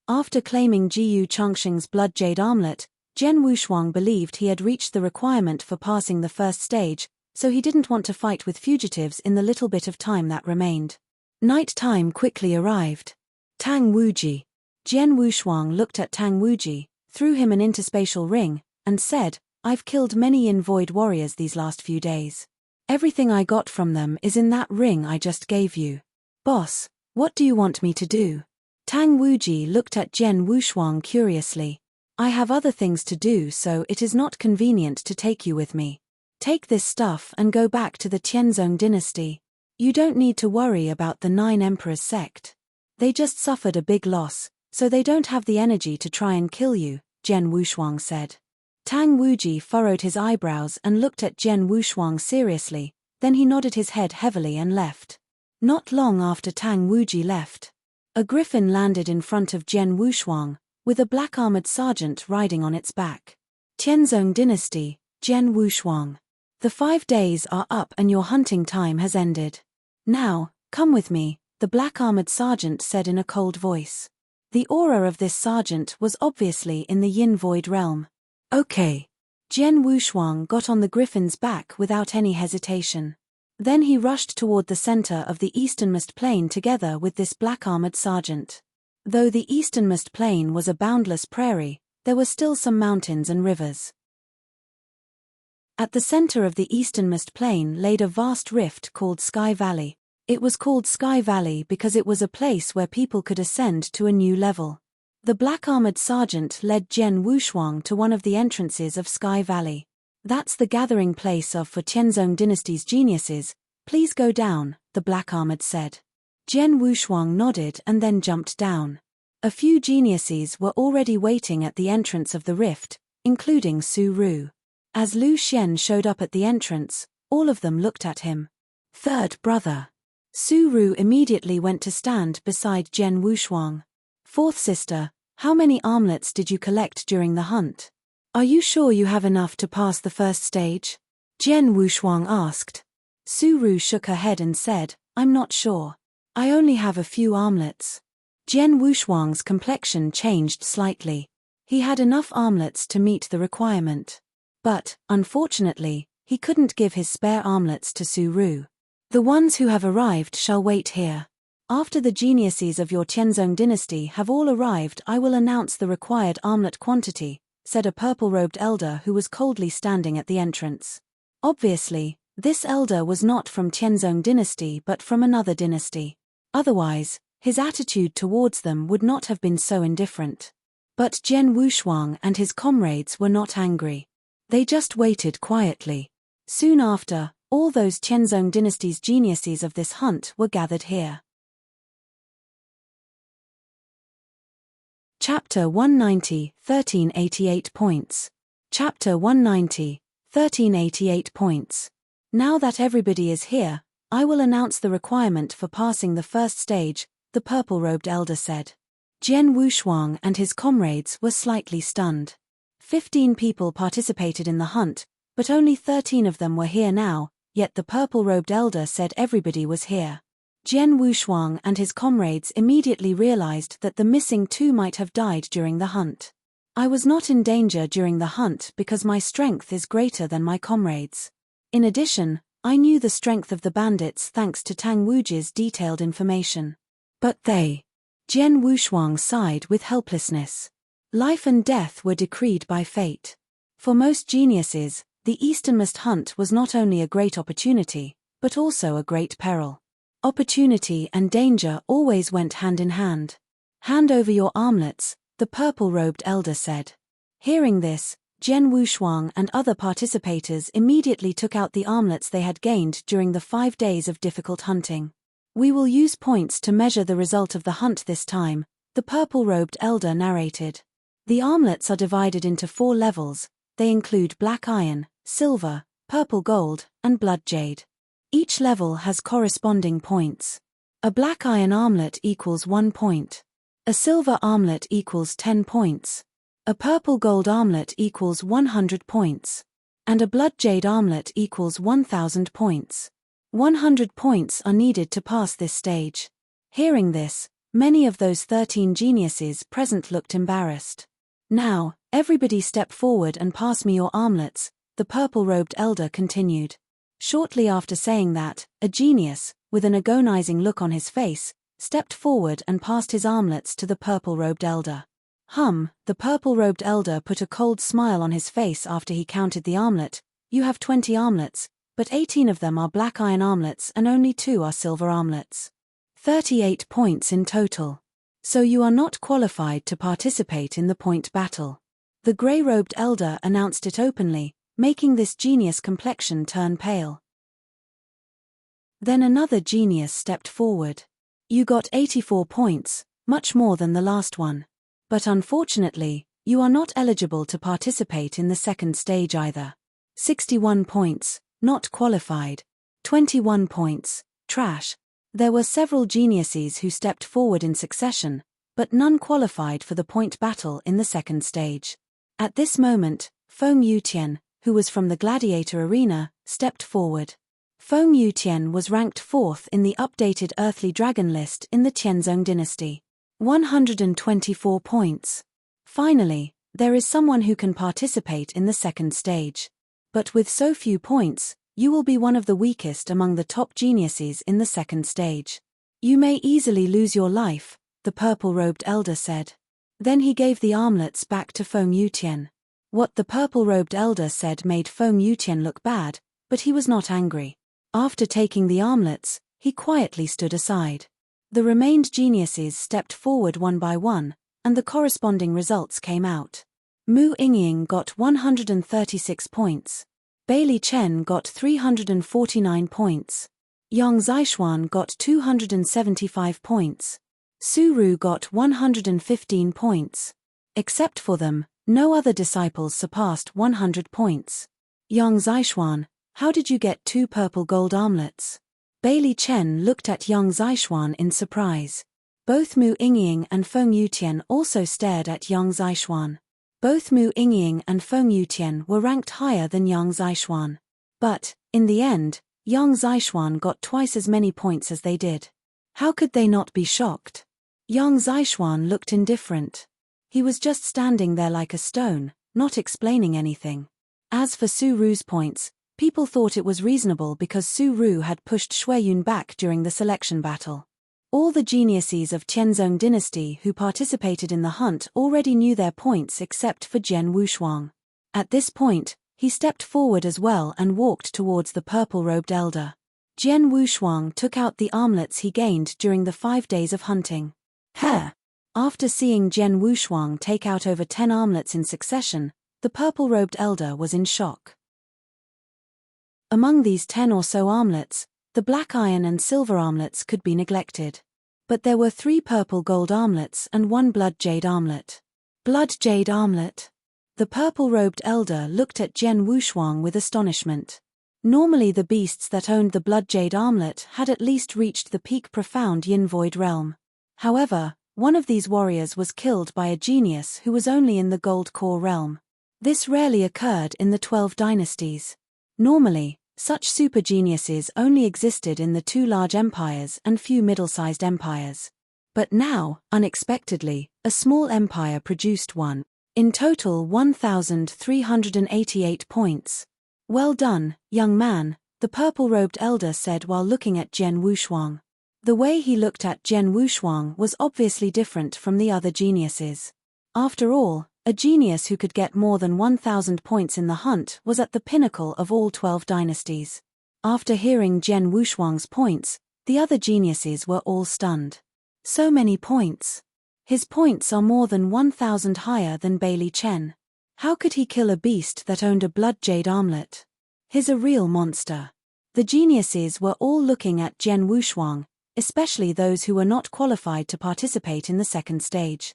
[SPEAKER 1] After claiming Jiyu Changsheng's Blood Jade Armlet, Zhen Wushuang believed he had reached the requirement for passing the first stage, so he didn't want to fight with fugitives in the little bit of time that remained. Night time quickly arrived. Tang Wuji. Zhen Wushuang looked at Tang Wuji, threw him an interspatial ring, and said, "I've killed many Yin Void warriors these last few days. Everything I got from them is in that ring I just gave you. Boss, what do you want me to do?" Tang Wuji looked at Zhen Wushuang curiously. "I have other things to do, so it is not convenient to take you with me. Take this stuff and go back to the Tianzong dynasty. You don't need to worry about the 9 Emperors sect. They just suffered a big loss, so they don't have the energy to try and kill you," Zhen Wushuang said. Tang Wuji furrowed his eyebrows and looked at Zhen Wushuang seriously, then he nodded his head heavily and left. Not long after Tang Wuji left, a griffin landed in front of Jian Wushuang, with a black-armored sergeant riding on its back. Tianzong Dynasty, Jian Wushuang. The 5 days are up and your hunting time has ended. Now, come with me, the black-armored sergeant said in a cold voice. The aura of this sergeant was obviously in the Yin Void realm. Okay. Jian Wushuang got on the griffin's back without any hesitation. Then he rushed toward the center of the easternmost plain together with this black-armored sergeant. Though the easternmost plain was a boundless prairie, there were still some mountains and rivers. At the center of the easternmost plain laid a vast rift called Sky Valley. It was called Sky Valley because it was a place where people could ascend to a new level. The black-armored sergeant led Jian Wushuang to one of the entrances of Sky Valley. That's the gathering place for Tianzong Dynasty's geniuses. Please go down, the black-armored said. Jian Wushuang nodded and then jumped down. A few geniuses were already waiting at the entrance of the rift, including Su Ru. As Lu Xian showed up at the entrance, all of them looked at him. Third brother. Su Ru immediately went to stand beside Jian Wushuang. Fourth sister, how many armlets did you collect during the hunt? Are you sure you have enough to pass the first stage? Jian Wushuang asked. Su Ru shook her head and said, I'm not sure. I only have a few armlets. Jian Wushuang's complexion changed slightly. He had enough armlets to meet the requirement. But, unfortunately, he couldn't give his spare armlets to Su Ru. The ones who have arrived shall wait here. After the geniuses of your Tianzong dynasty have all arrived, I will announce the required armlet quantity, said a purple-robed elder who was coldly standing at the entrance. Obviously, this elder was not from Tianzong dynasty but from another dynasty. Otherwise, his attitude towards them would not have been so indifferent. But Jian Wushuang and his comrades were not angry. They just waited quietly. Soon after, all those Tianzong dynasty's geniuses of this hunt were gathered here. Chapter 190, 1388 points. Chapter 190, 1388 points. Now that everybody is here, I will announce the requirement for passing the first stage, the purple-robed elder said. Jian Wushuang and his comrades were slightly stunned. 15 people participated in the hunt, but only 13 of them were here now, yet the purple-robed elder said everybody was here. Jian Wushuang and his comrades immediately realized that the missing 2 might have died during the hunt. I was not in danger during the hunt because my strength is greater than my comrades. In addition, I knew the strength of the bandits thanks to Tang Wuji's detailed information. But they. Jian Wushuang sighed with helplessness. Life and death were decreed by fate. For most geniuses, the easternmost hunt was not only a great opportunity, but also a great peril. Opportunity and danger always went hand in hand. Hand over your armlets, the purple-robed elder said. Hearing this, Jian Wushuang and other participators immediately took out the armlets they had gained during the 5 days of difficult hunting. We will use points to measure the result of the hunt this time, the purple-robed elder narrated. The armlets are divided into 4 levels. They include black iron, silver, purple gold, and blood jade. Each level has corresponding points. A black iron armlet equals 1 point. A silver armlet equals 10 points. A purple gold armlet equals 100 points. And a blood jade armlet equals 1000 points. 100 points are needed to pass this stage. Hearing this, many of those 13 geniuses present looked embarrassed. Now, everybody step forward and pass me your armlets, the purple-robed elder continued. Shortly after saying that, a genius, with an agonizing look on his face, stepped forward and passed his armlets to the purple-robed elder. The purple-robed elder put a cold smile on his face after he counted the armlet. You have 20 armlets, but 18 of them are black iron armlets and only 2 are silver armlets. 38 points in total. So you are not qualified to participate in the point battle. The grey-robed elder announced it openly, making this genius complexion turn pale. Then another genius stepped forward. You got 84 points, much more than the last one. But unfortunately, you are not eligible to participate in the second stage either. 61 points, not qualified. 21 points, trash. There were several geniuses who stepped forward in succession, but none qualified for the point battle in the second stage. At this moment, Feng Yutian, who was from the gladiator arena, stepped forward. Feng Yutian was ranked 4th in the updated Earthly Dragon list in the Tianzong dynasty. 124 points. Finally, there is someone who can participate in the second stage. But with so few points, you will be one of the weakest among the top geniuses in the second stage. You may easily lose your life, the purple-robed elder said. Then he gave the armlets back to Feng Yutian. What the purple-robed elder said made Feng Yutian look bad, but he was not angry. After taking the armlets, he quietly stood aside. The remained geniuses stepped forward one by one, and the corresponding results came out. Mu Yingying got 136 points. Bailey Chen got 349 points. Yang Zixuan got 275 points. Su Ru got 115 points. Except for them, no other disciples surpassed 100 points. Yang Zixuan, how did you get 2 purple gold armlets? Bailey Chen looked at Yang Zixuan in surprise. Both Mu Yingying and Feng Yutian also stared at Yang Zixuan. Both Mu Yingying and Feng Yutian were ranked higher than Yang Zixuan. But, in the end, Yang Zixuan got twice as many points as they did. How could they not be shocked? Yang Zixuan looked indifferent. He was just standing there like a stone, not explaining anything. As for Su Ru's points, people thought it was reasonable because Su Ru had pushed Shuiyun back during the selection battle. All the geniuses of Tianzong dynasty who participated in the hunt already knew their points except for Jian Wushuang. At this point, he stepped forward as well and walked towards the purple-robed elder. Jian Wushuang took out the armlets he gained during the 5 days of hunting. After seeing Jian Wushuang take out over 10 armlets in succession, the purple-robed elder was in shock. Among these 10 or so armlets, the black iron and silver armlets could be neglected. But there were 3 purple gold armlets and 1 blood jade armlet. Blood jade armlet. The purple-robed elder looked at Jian Wushuang with astonishment. Normally the beasts that owned the blood jade armlet had at least reached the peak profound yin void realm. However, one of these warriors was killed by a genius who was only in the gold core realm. This rarely occurred in the 12 dynasties. Normally, such super geniuses only existed in the 2 large empires and few middle-sized empires. But now, unexpectedly, a small empire produced one. In total 1,388 points. Well done, young man, the purple-robed elder said while looking at Jian Wushuang. The way he looked at Jian Wushuang was obviously different from the other geniuses. After all, a genius who could get more than 1,000 points in the hunt was at the pinnacle of all 12 dynasties. After hearing Jian Wushuang's points, the other geniuses were all stunned. So many points. His points are more than 1,000 higher than Bailey Chen. How could he kill a beast that owned a blood jade armlet? He's a real monster. The geniuses were all looking at Jian Wushuang, especially those who were not qualified to participate in the second stage.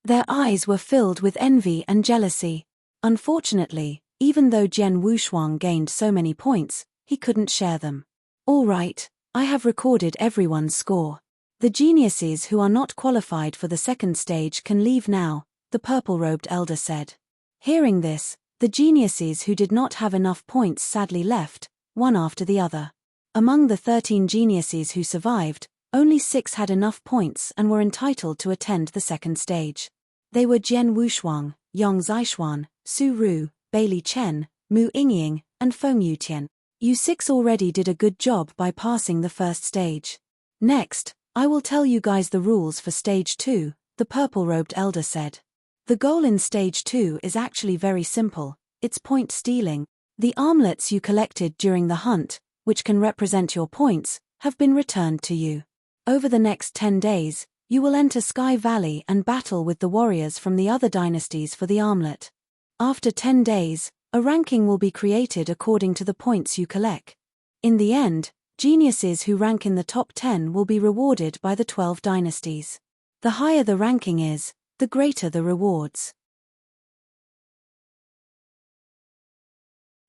[SPEAKER 1] Their eyes were filled with envy and jealousy. Unfortunately, even though Jian Wushuang gained so many points, he couldn't share them. All right, I have recorded everyone's score. The geniuses who are not qualified for the second stage can leave now, the purple-robed elder said. Hearing this, the geniuses who did not have enough points sadly left, one after the other. Among the 13 geniuses who survived, only 6 had enough points and were entitled to attend the second stage. They were Jian Wushuang, Yang Zixuan, Su Ru, Bailey Chen, Mu Yingying, and Feng Yutian. You 6 already did a good job by passing the first stage. Next, I will tell you guys the rules for stage 2, the purple-robed elder said. The goal in stage 2 is actually very simple, it's point stealing. The armlets you collected during the hunt, which can represent your points, have been returned to you. Over the next 10 days, you will enter Sky Valley and battle with the warriors from the other dynasties for the armlet. After 10 days, a ranking will be created according to the points you collect. In the end, geniuses who rank in the top 10 will be rewarded by the 12 dynasties. The higher the ranking is, the greater the rewards.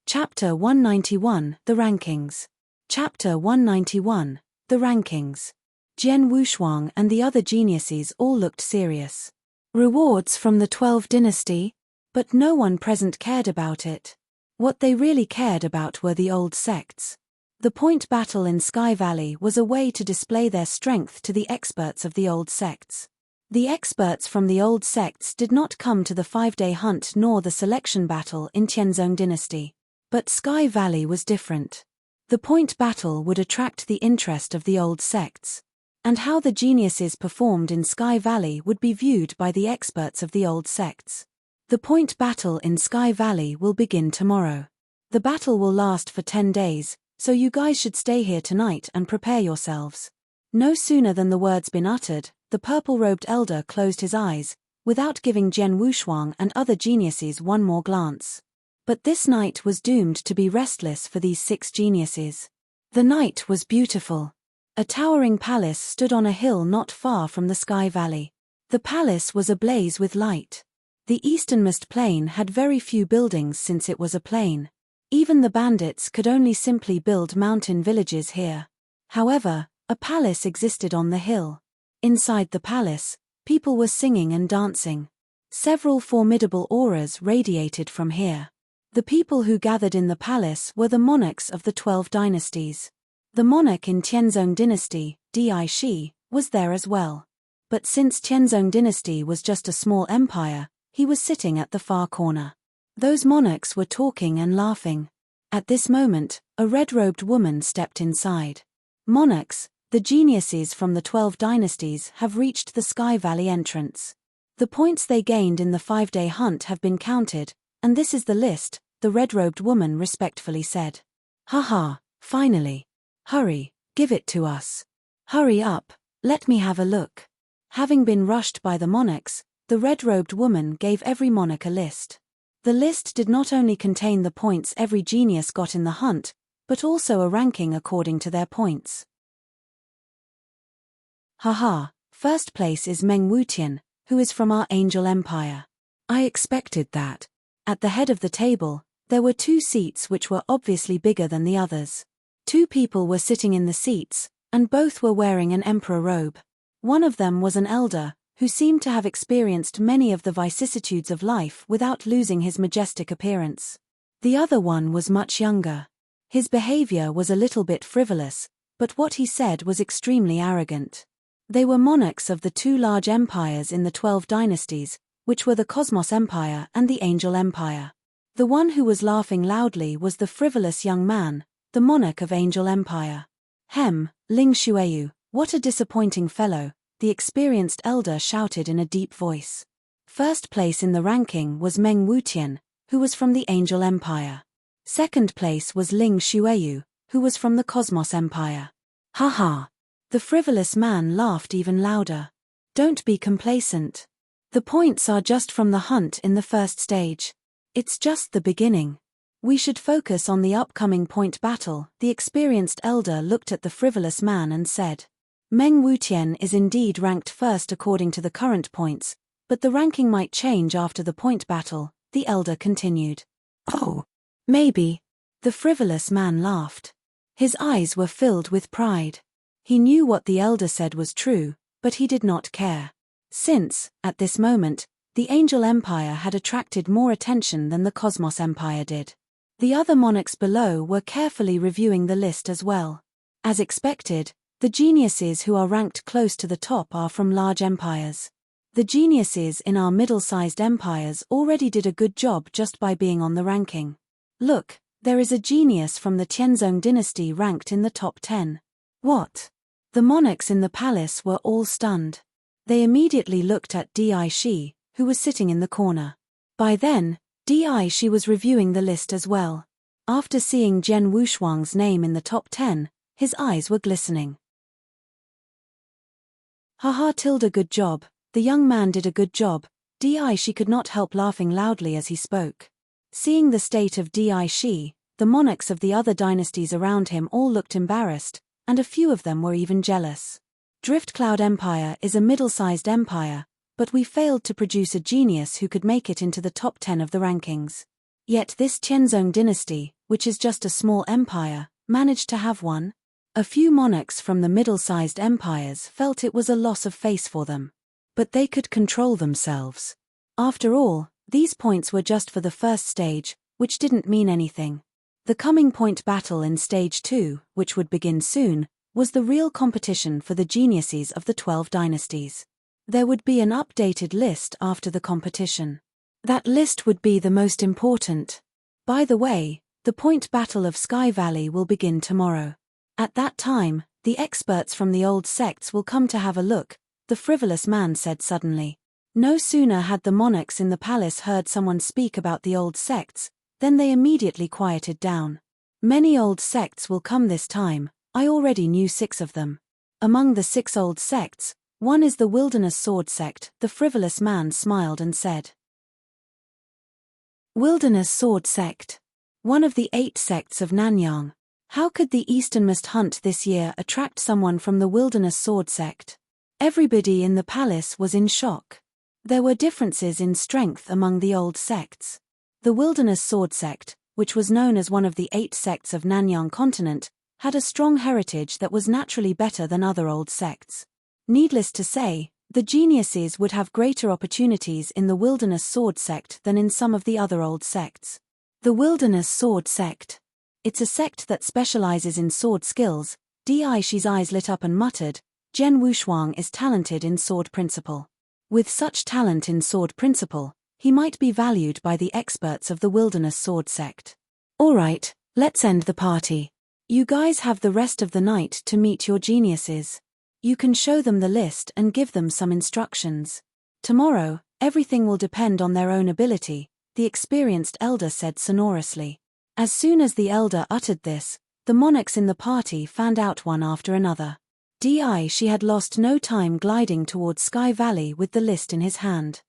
[SPEAKER 1] Chapter 191, The Rankings. Chapter 191, The Rankings. Jian Wushuang and the other geniuses all looked serious. Rewards from the 12 dynasty? But no one present cared about it. What they really cared about were the old sects. The point battle in Sky Valley was a way to display their strength to the experts of the old sects. The experts from the old sects did not come to the 5-day hunt nor the selection battle in Tianzong dynasty. But Sky Valley was different. The point battle would attract the interest of the old sects. And how the geniuses performed in Sky Valley would be viewed by the experts of the old sects. The point battle in Sky Valley will begin tomorrow. The battle will last for 10 days, so you guys should stay here tonight and prepare yourselves. No sooner than the words been uttered, the purple-robed elder closed his eyes, without giving Jian Wushuang and other geniuses one more glance. But this night was doomed to be restless for these 6 geniuses. The night was beautiful. A towering palace stood on a hill not far from the Sky Valley. The palace was ablaze with light. The easternmost plain had very few buildings since it was a plain. Even the bandits could only simply build mountain villages here. However, a palace existed on the hill. Inside the palace, people were singing and dancing. Several formidable auras radiated from here. The people who gathered in the palace were the monarchs of the 12 dynasties. The monarch in Tianzong dynasty, Di, was there as well. But since Tianzong dynasty was just a small empire, he was sitting at the far corner. Those monarchs were talking and laughing. At this moment, a red-robed woman stepped inside. Monarchs, the geniuses from the 12 dynasties have reached the Sky Valley entrance. The points they gained in the 5-day hunt have been counted, and this is the list, the red-robed woman respectfully said. Haha, finally. Hurry, give it to us. Hurry up, let me have a look. Having been rushed by the monarchs, the red-robed woman gave every monarch a list. The list did not only contain the points every genius got in the hunt, but also a ranking according to their points. Haha, first place is Meng Wutian, who is from our Angel Empire. I expected that. At the head of the table, there were 2 seats which were obviously bigger than the others. 2 people were sitting in the seats, and both were wearing an emperor robe. One of them was an elder, who seemed to have experienced many of the vicissitudes of life without losing his majestic appearance. The other one was much younger. His behavior was a little bit frivolous, but what he said was extremely arrogant. They were monarchs of the 2 large empires in the 12 dynasties, which were the Cosmos Empire and the Angel Empire. The one who was laughing loudly was the frivolous young man, the monarch of Angel Empire. Ling Xueyu, what a disappointing fellow, the experienced elder shouted in a deep voice. First place in the ranking was Meng Wutian, who was from the Angel Empire. Second place was Ling Xueyu, who was from the Cosmos Empire. Haha. The frivolous man laughed even louder. Don't be complacent. The points are just from the hunt in the first stage. It's just the beginning. We should focus on the upcoming point battle. The experienced elder looked at the frivolous man and said. Meng Wutian is indeed ranked first according to the current points, but the ranking might change after the point battle, the elder continued. Oh, maybe. The frivolous man laughed. His eyes were filled with pride. He knew what the elder said was true, but he did not care. Since, at this moment, the Angel Empire had attracted more attention than the Cosmos Empire did. The other monarchs below were carefully reviewing the list as well. As expected, the geniuses who are ranked close to the top are from large empires. The geniuses in our middle-sized empires already did a good job just by being on the ranking. Look, there is a genius from the Tianzong dynasty ranked in the top 10. What? The monarchs in the palace were all stunned. They immediately looked at Di, who was sitting in the corner. By then, Di was reviewing the list as well. After seeing Jian Wushuang's name in the top 10, his eyes were glistening. Haha, tilde, good job. The young man did a good job. Di could not help laughing loudly as he spoke. Seeing the state of Di, the monarchs of the other dynasties around him all looked embarrassed, and a few of them were even jealous. Driftcloud Empire is a middle-sized empire, but we failed to produce a genius who could make it into the top 10 of the rankings. Yet this Tianzong dynasty, which is just a small empire, managed to have one? A few monarchs from the middle-sized empires felt it was a loss of face for them. But they could control themselves. After all, these points were just for the first stage, which didn't mean anything. The coming point battle in Stage 2, which would begin soon, was the real competition for the geniuses of the 12 dynasties. There would be an updated list after the competition. That list would be the most important. By the way, the point battle of Sky Valley will begin tomorrow. At that time, the experts from the old sects will come to have a look, the frivolous man said suddenly. No sooner had the monarchs in the palace heard someone speak about the old sects, then they immediately quieted down. Many old sects will come this time, I already knew 6 of them. Among the 6 old sects, one is the Wilderness Sword sect, the frivolous man smiled and said. Wilderness Sword sect. One of the 8 sects of Nanyang. How could the easternmost hunt this year attract someone from the Wilderness Sword sect? Everybody in the palace was in shock. There were differences in strength among the old sects. The Wilderness Sword sect, which was known as one of the 8 sects of Nanyang continent, had a strong heritage that was naturally better than other old sects. Needless to say, the geniuses would have greater opportunities in the Wilderness Sword sect than in some of the other old sects. The Wilderness Sword sect. It's a sect that specializes in sword skills. Di's eyes lit up and muttered, Zhen Wushuang is talented in sword principle. With such talent in sword principle, he might be valued by the experts of the Wilderness Sword sect. Alright, let's end the party. You guys have the rest of the night to meet your geniuses. You can show them the list and give them some instructions. Tomorrow, everything will depend on their own ability, the experienced elder said sonorously. As soon as the elder uttered this, the monarchs in the party fanned out one after another. She had lost no time gliding towards Sky Valley with the list in his hand.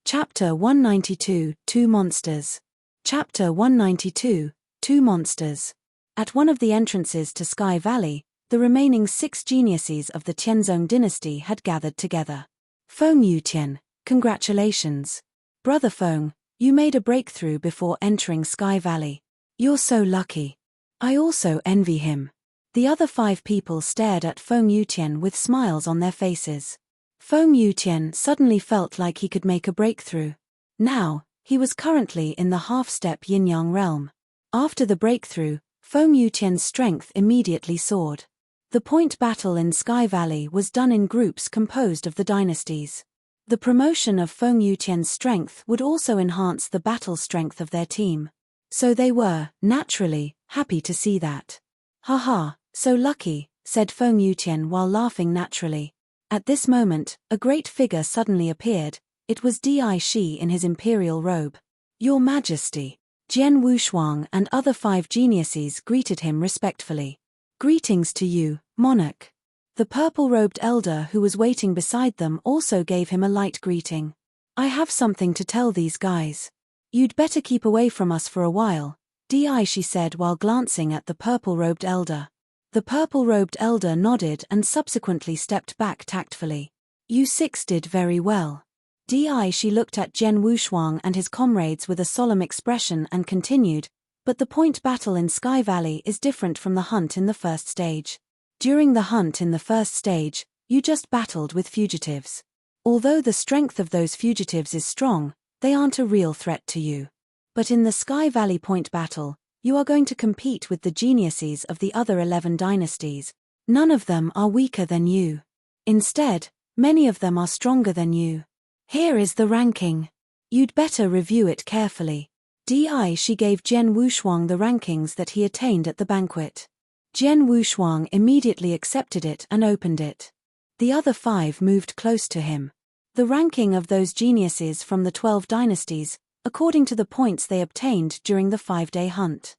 [SPEAKER 1] Chapter 192, 2 Monsters. Chapter 192, 2 Monsters. At one of the entrances to Sky Valley, the remaining 6 geniuses of the Tianzong dynasty had gathered together. Feng Yutian, congratulations. Brother Feng, you made a breakthrough before entering Sky Valley. You're so lucky. I also envy him. The other 5 people stared at Feng Yutian with smiles on their faces. Feng Yutian suddenly felt like he could make a breakthrough. Now, he was currently in the half-step yin-yang realm. After the breakthrough, Feng Yutian's strength immediately soared. The point battle in Sky Valley was done in groups composed of the dynasties. The promotion of Feng Yutian's strength would also enhance the battle strength of their team. So they were, naturally, happy to see that. Haha, so lucky, said Feng Yutian while laughing naturally. At this moment, a great figure suddenly appeared. It was Shi in his imperial robe. Your Majesty. Zhen Wushuang and other 5 geniuses greeted him respectfully. Greetings to you, monarch. The purple-robed elder who was waiting beside them also gave him a light greeting. I have something to tell these guys. You'd better keep away from us for a while, Shi said while glancing at the purple-robed elder. The purple-robed elder nodded and subsequently stepped back tactfully. You 6 did very well. Shi looked at Zhen Wushuang and his comrades with a solemn expression and continued, but the point battle in Sky Valley is different from the hunt in the first stage. During the hunt in the first stage, you just battled with fugitives. Although the strength of those fugitives is strong, they aren't a real threat to you. But in the Sky Valley point battle, you are going to compete with the geniuses of the other 11 dynasties. None of them are weaker than you. Instead, many of them are stronger than you. Here is the ranking. You'd better review it carefully. She gave Zhen Wushuang the rankings that he attained at the banquet. Zhen Wushuang immediately accepted it and opened it. The other 5 moved close to him. The ranking of those geniuses from the 12 dynasties, according to the points they obtained during the 5-day hunt.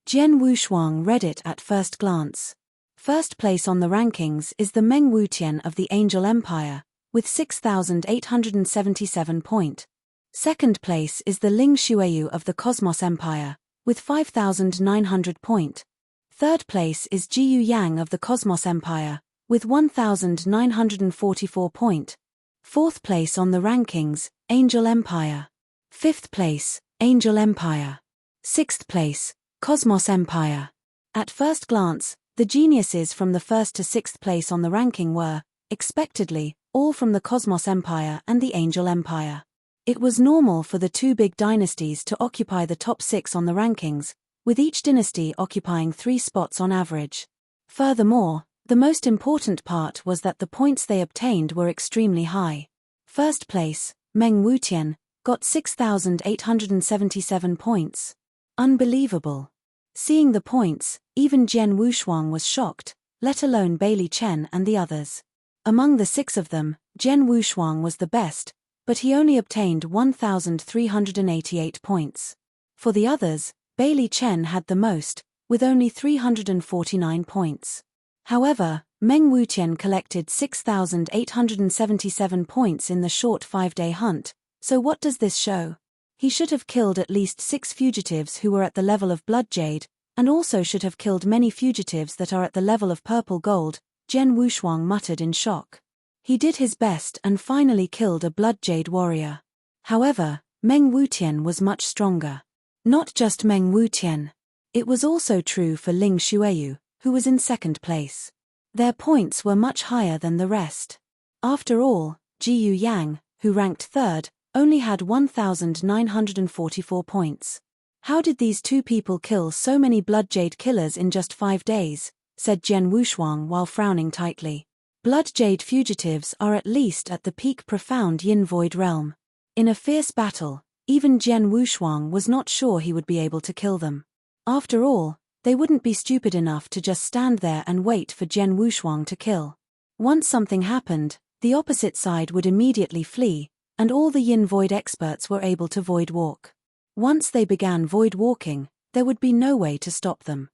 [SPEAKER 1] Zhen Wushuang read it at first glance. First place on the rankings is the Meng Wutian of the Angel Empire, with 6,877 points. Second place is the Ling Xueyu of the Cosmos Empire, with 5,900 points. Third place is Jiyu Yang of the Cosmos Empire, with 1,944 points. Fourth place on the rankings, Angel Empire. 5th place, Angel Empire. 6th place, Cosmos Empire. At first glance, the geniuses from the 1st to 6th place on the ranking were, expectedly, all from the Cosmos Empire and the Angel Empire. It was normal for the two big dynasties to occupy the top 6 on the rankings, with each dynasty occupying 3 spots on average. Furthermore, the most important part was that the points they obtained were extremely high. First place, Meng Wutian, got 6,877 points. Unbelievable. Seeing the points, even Jian Wushuang was shocked, let alone Bailey Chen and the others. Among the 6 of them, Jian Wushuang was the best, but he only obtained 1,388 points. For the others, Bailey Chen had the most, with only 349 points. However, Meng Wutian collected 6,877 points in the short 5-day hunt, so what does this show? He should have killed at least 6 fugitives who were at the level of Blood Jade, and also should have killed many fugitives that are at the level of Purple Gold, Jian Wushuang muttered in shock. He did his best and finally killed a Blood Jade warrior. However, Meng Wutian was much stronger. Not just Meng Wutian. It was also true for Ling Xueyu, who was in 2nd place. Their points were much higher than the rest. After all, Jiyu Yang, who ranked 3rd, only had 1,944 points. How did these two people kill so many Blood Jade killers in just 5 days? Said Jian Wushuang while frowning tightly. Blood Jade fugitives are at least at the peak profound Yin Void realm. In a fierce battle, even Jian Wushuang was not sure he would be able to kill them. After all, they wouldn't be stupid enough to just stand there and wait for Jian Wushuang to kill. Once something happened, the opposite side would immediately flee, and all the Yin Void experts were able to void walk. Once they began void walking, there would be no way to stop them.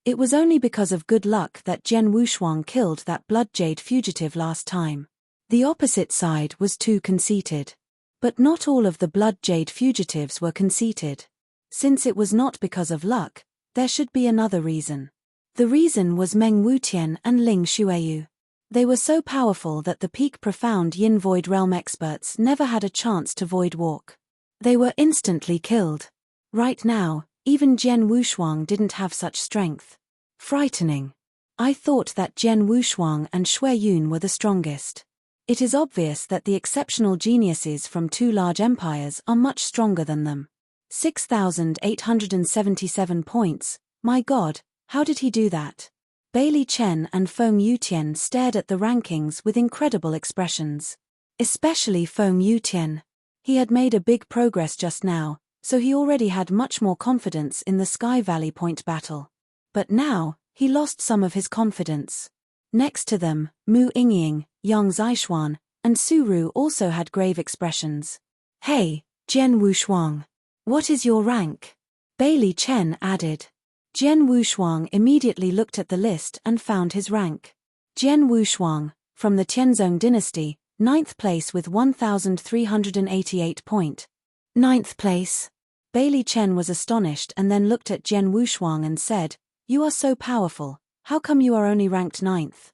[SPEAKER 1] It was only because of good luck that Jian Wushuang killed that Blood Jade fugitive last time. The opposite side was too conceited. But not all of the Blood Jade fugitives were conceited. Since it was not because of luck, there should be another reason. The reason was Meng Wutian and Ling Xueyu. They were so powerful that the peak profound Yin Void realm experts never had a chance to void walk. They were instantly killed. Right now, even Jian Wushuang didn't have such strength. Frightening. I thought that Jian Wushuang and Xue Yun were the strongest. It is obvious that the exceptional geniuses from 2 large empires are much stronger than them. 6,877 points, my god, how did he do that? Bailey Chen and Feng Yutian stared at the rankings with incredible expressions. Especially Feng Yutian. He had made a big progress just now, so he already had much more confidence in the Sky Valley Point battle. But now, he lost some of his confidence. Next to them, Mu Yingying, Yang Zixuan, and Suru also had grave expressions. Hey, Jian Wushuang. What is your rank? Bailey Chen added. Jian Wushuang immediately looked at the list and found his rank. Jian Wushuang, from the Tianzong dynasty, 9th place with 1,388 points. 9th place. Bailey Chen was astonished and then looked at Jian Wushuang and said, "You are so powerful, how come you are only ranked 9th?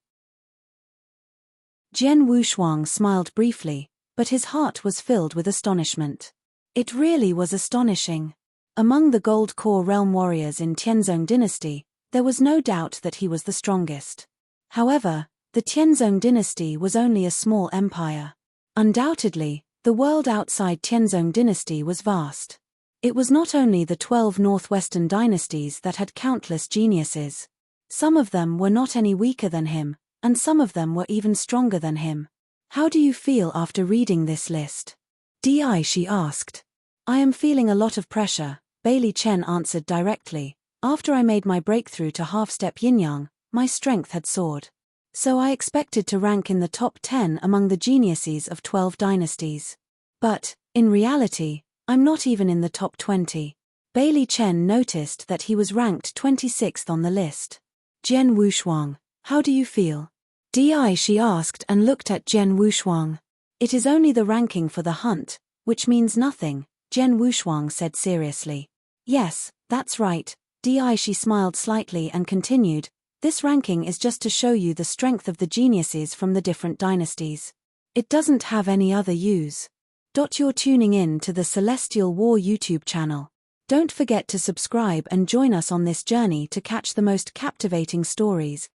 [SPEAKER 1] Jian Wushuang smiled briefly, but his heart was filled with astonishment. It really was astonishing. Among the Gold Core Realm warriors in Tianzong dynasty, there was no doubt that he was the strongest. However, the Tianzong dynasty was only a small empire. Undoubtedly, the world outside Tianzong dynasty was vast. It was not only the 12 northwestern dynasties that had countless geniuses. Some of them were not any weaker than him, and some of them were even stronger than him. How do you feel after reading this list? Di, she asked. I am feeling a lot of pressure, Bailey Chen answered directly. After I made my breakthrough to half-step yin-yang, my strength had soared. So I expected to rank in the top 10 among the geniuses of 12 dynasties. But, in reality, I'm not even in the top 20. Bailey Chen noticed that he was ranked 26th on the list. Jian Wushuang, how do you feel? Di, she asked and looked at Jian Wushuang. It is only the ranking for the hunt, which means nothing, Jian Wushuang said seriously. Yes, that's right, Di, she smiled slightly and continued, this ranking is just to show you the strength of the geniuses from the different dynasties. It doesn't have any other use. You're tuning in to the Celestial War YouTube channel. Don't forget to subscribe and join us on this journey to catch the most captivating stories.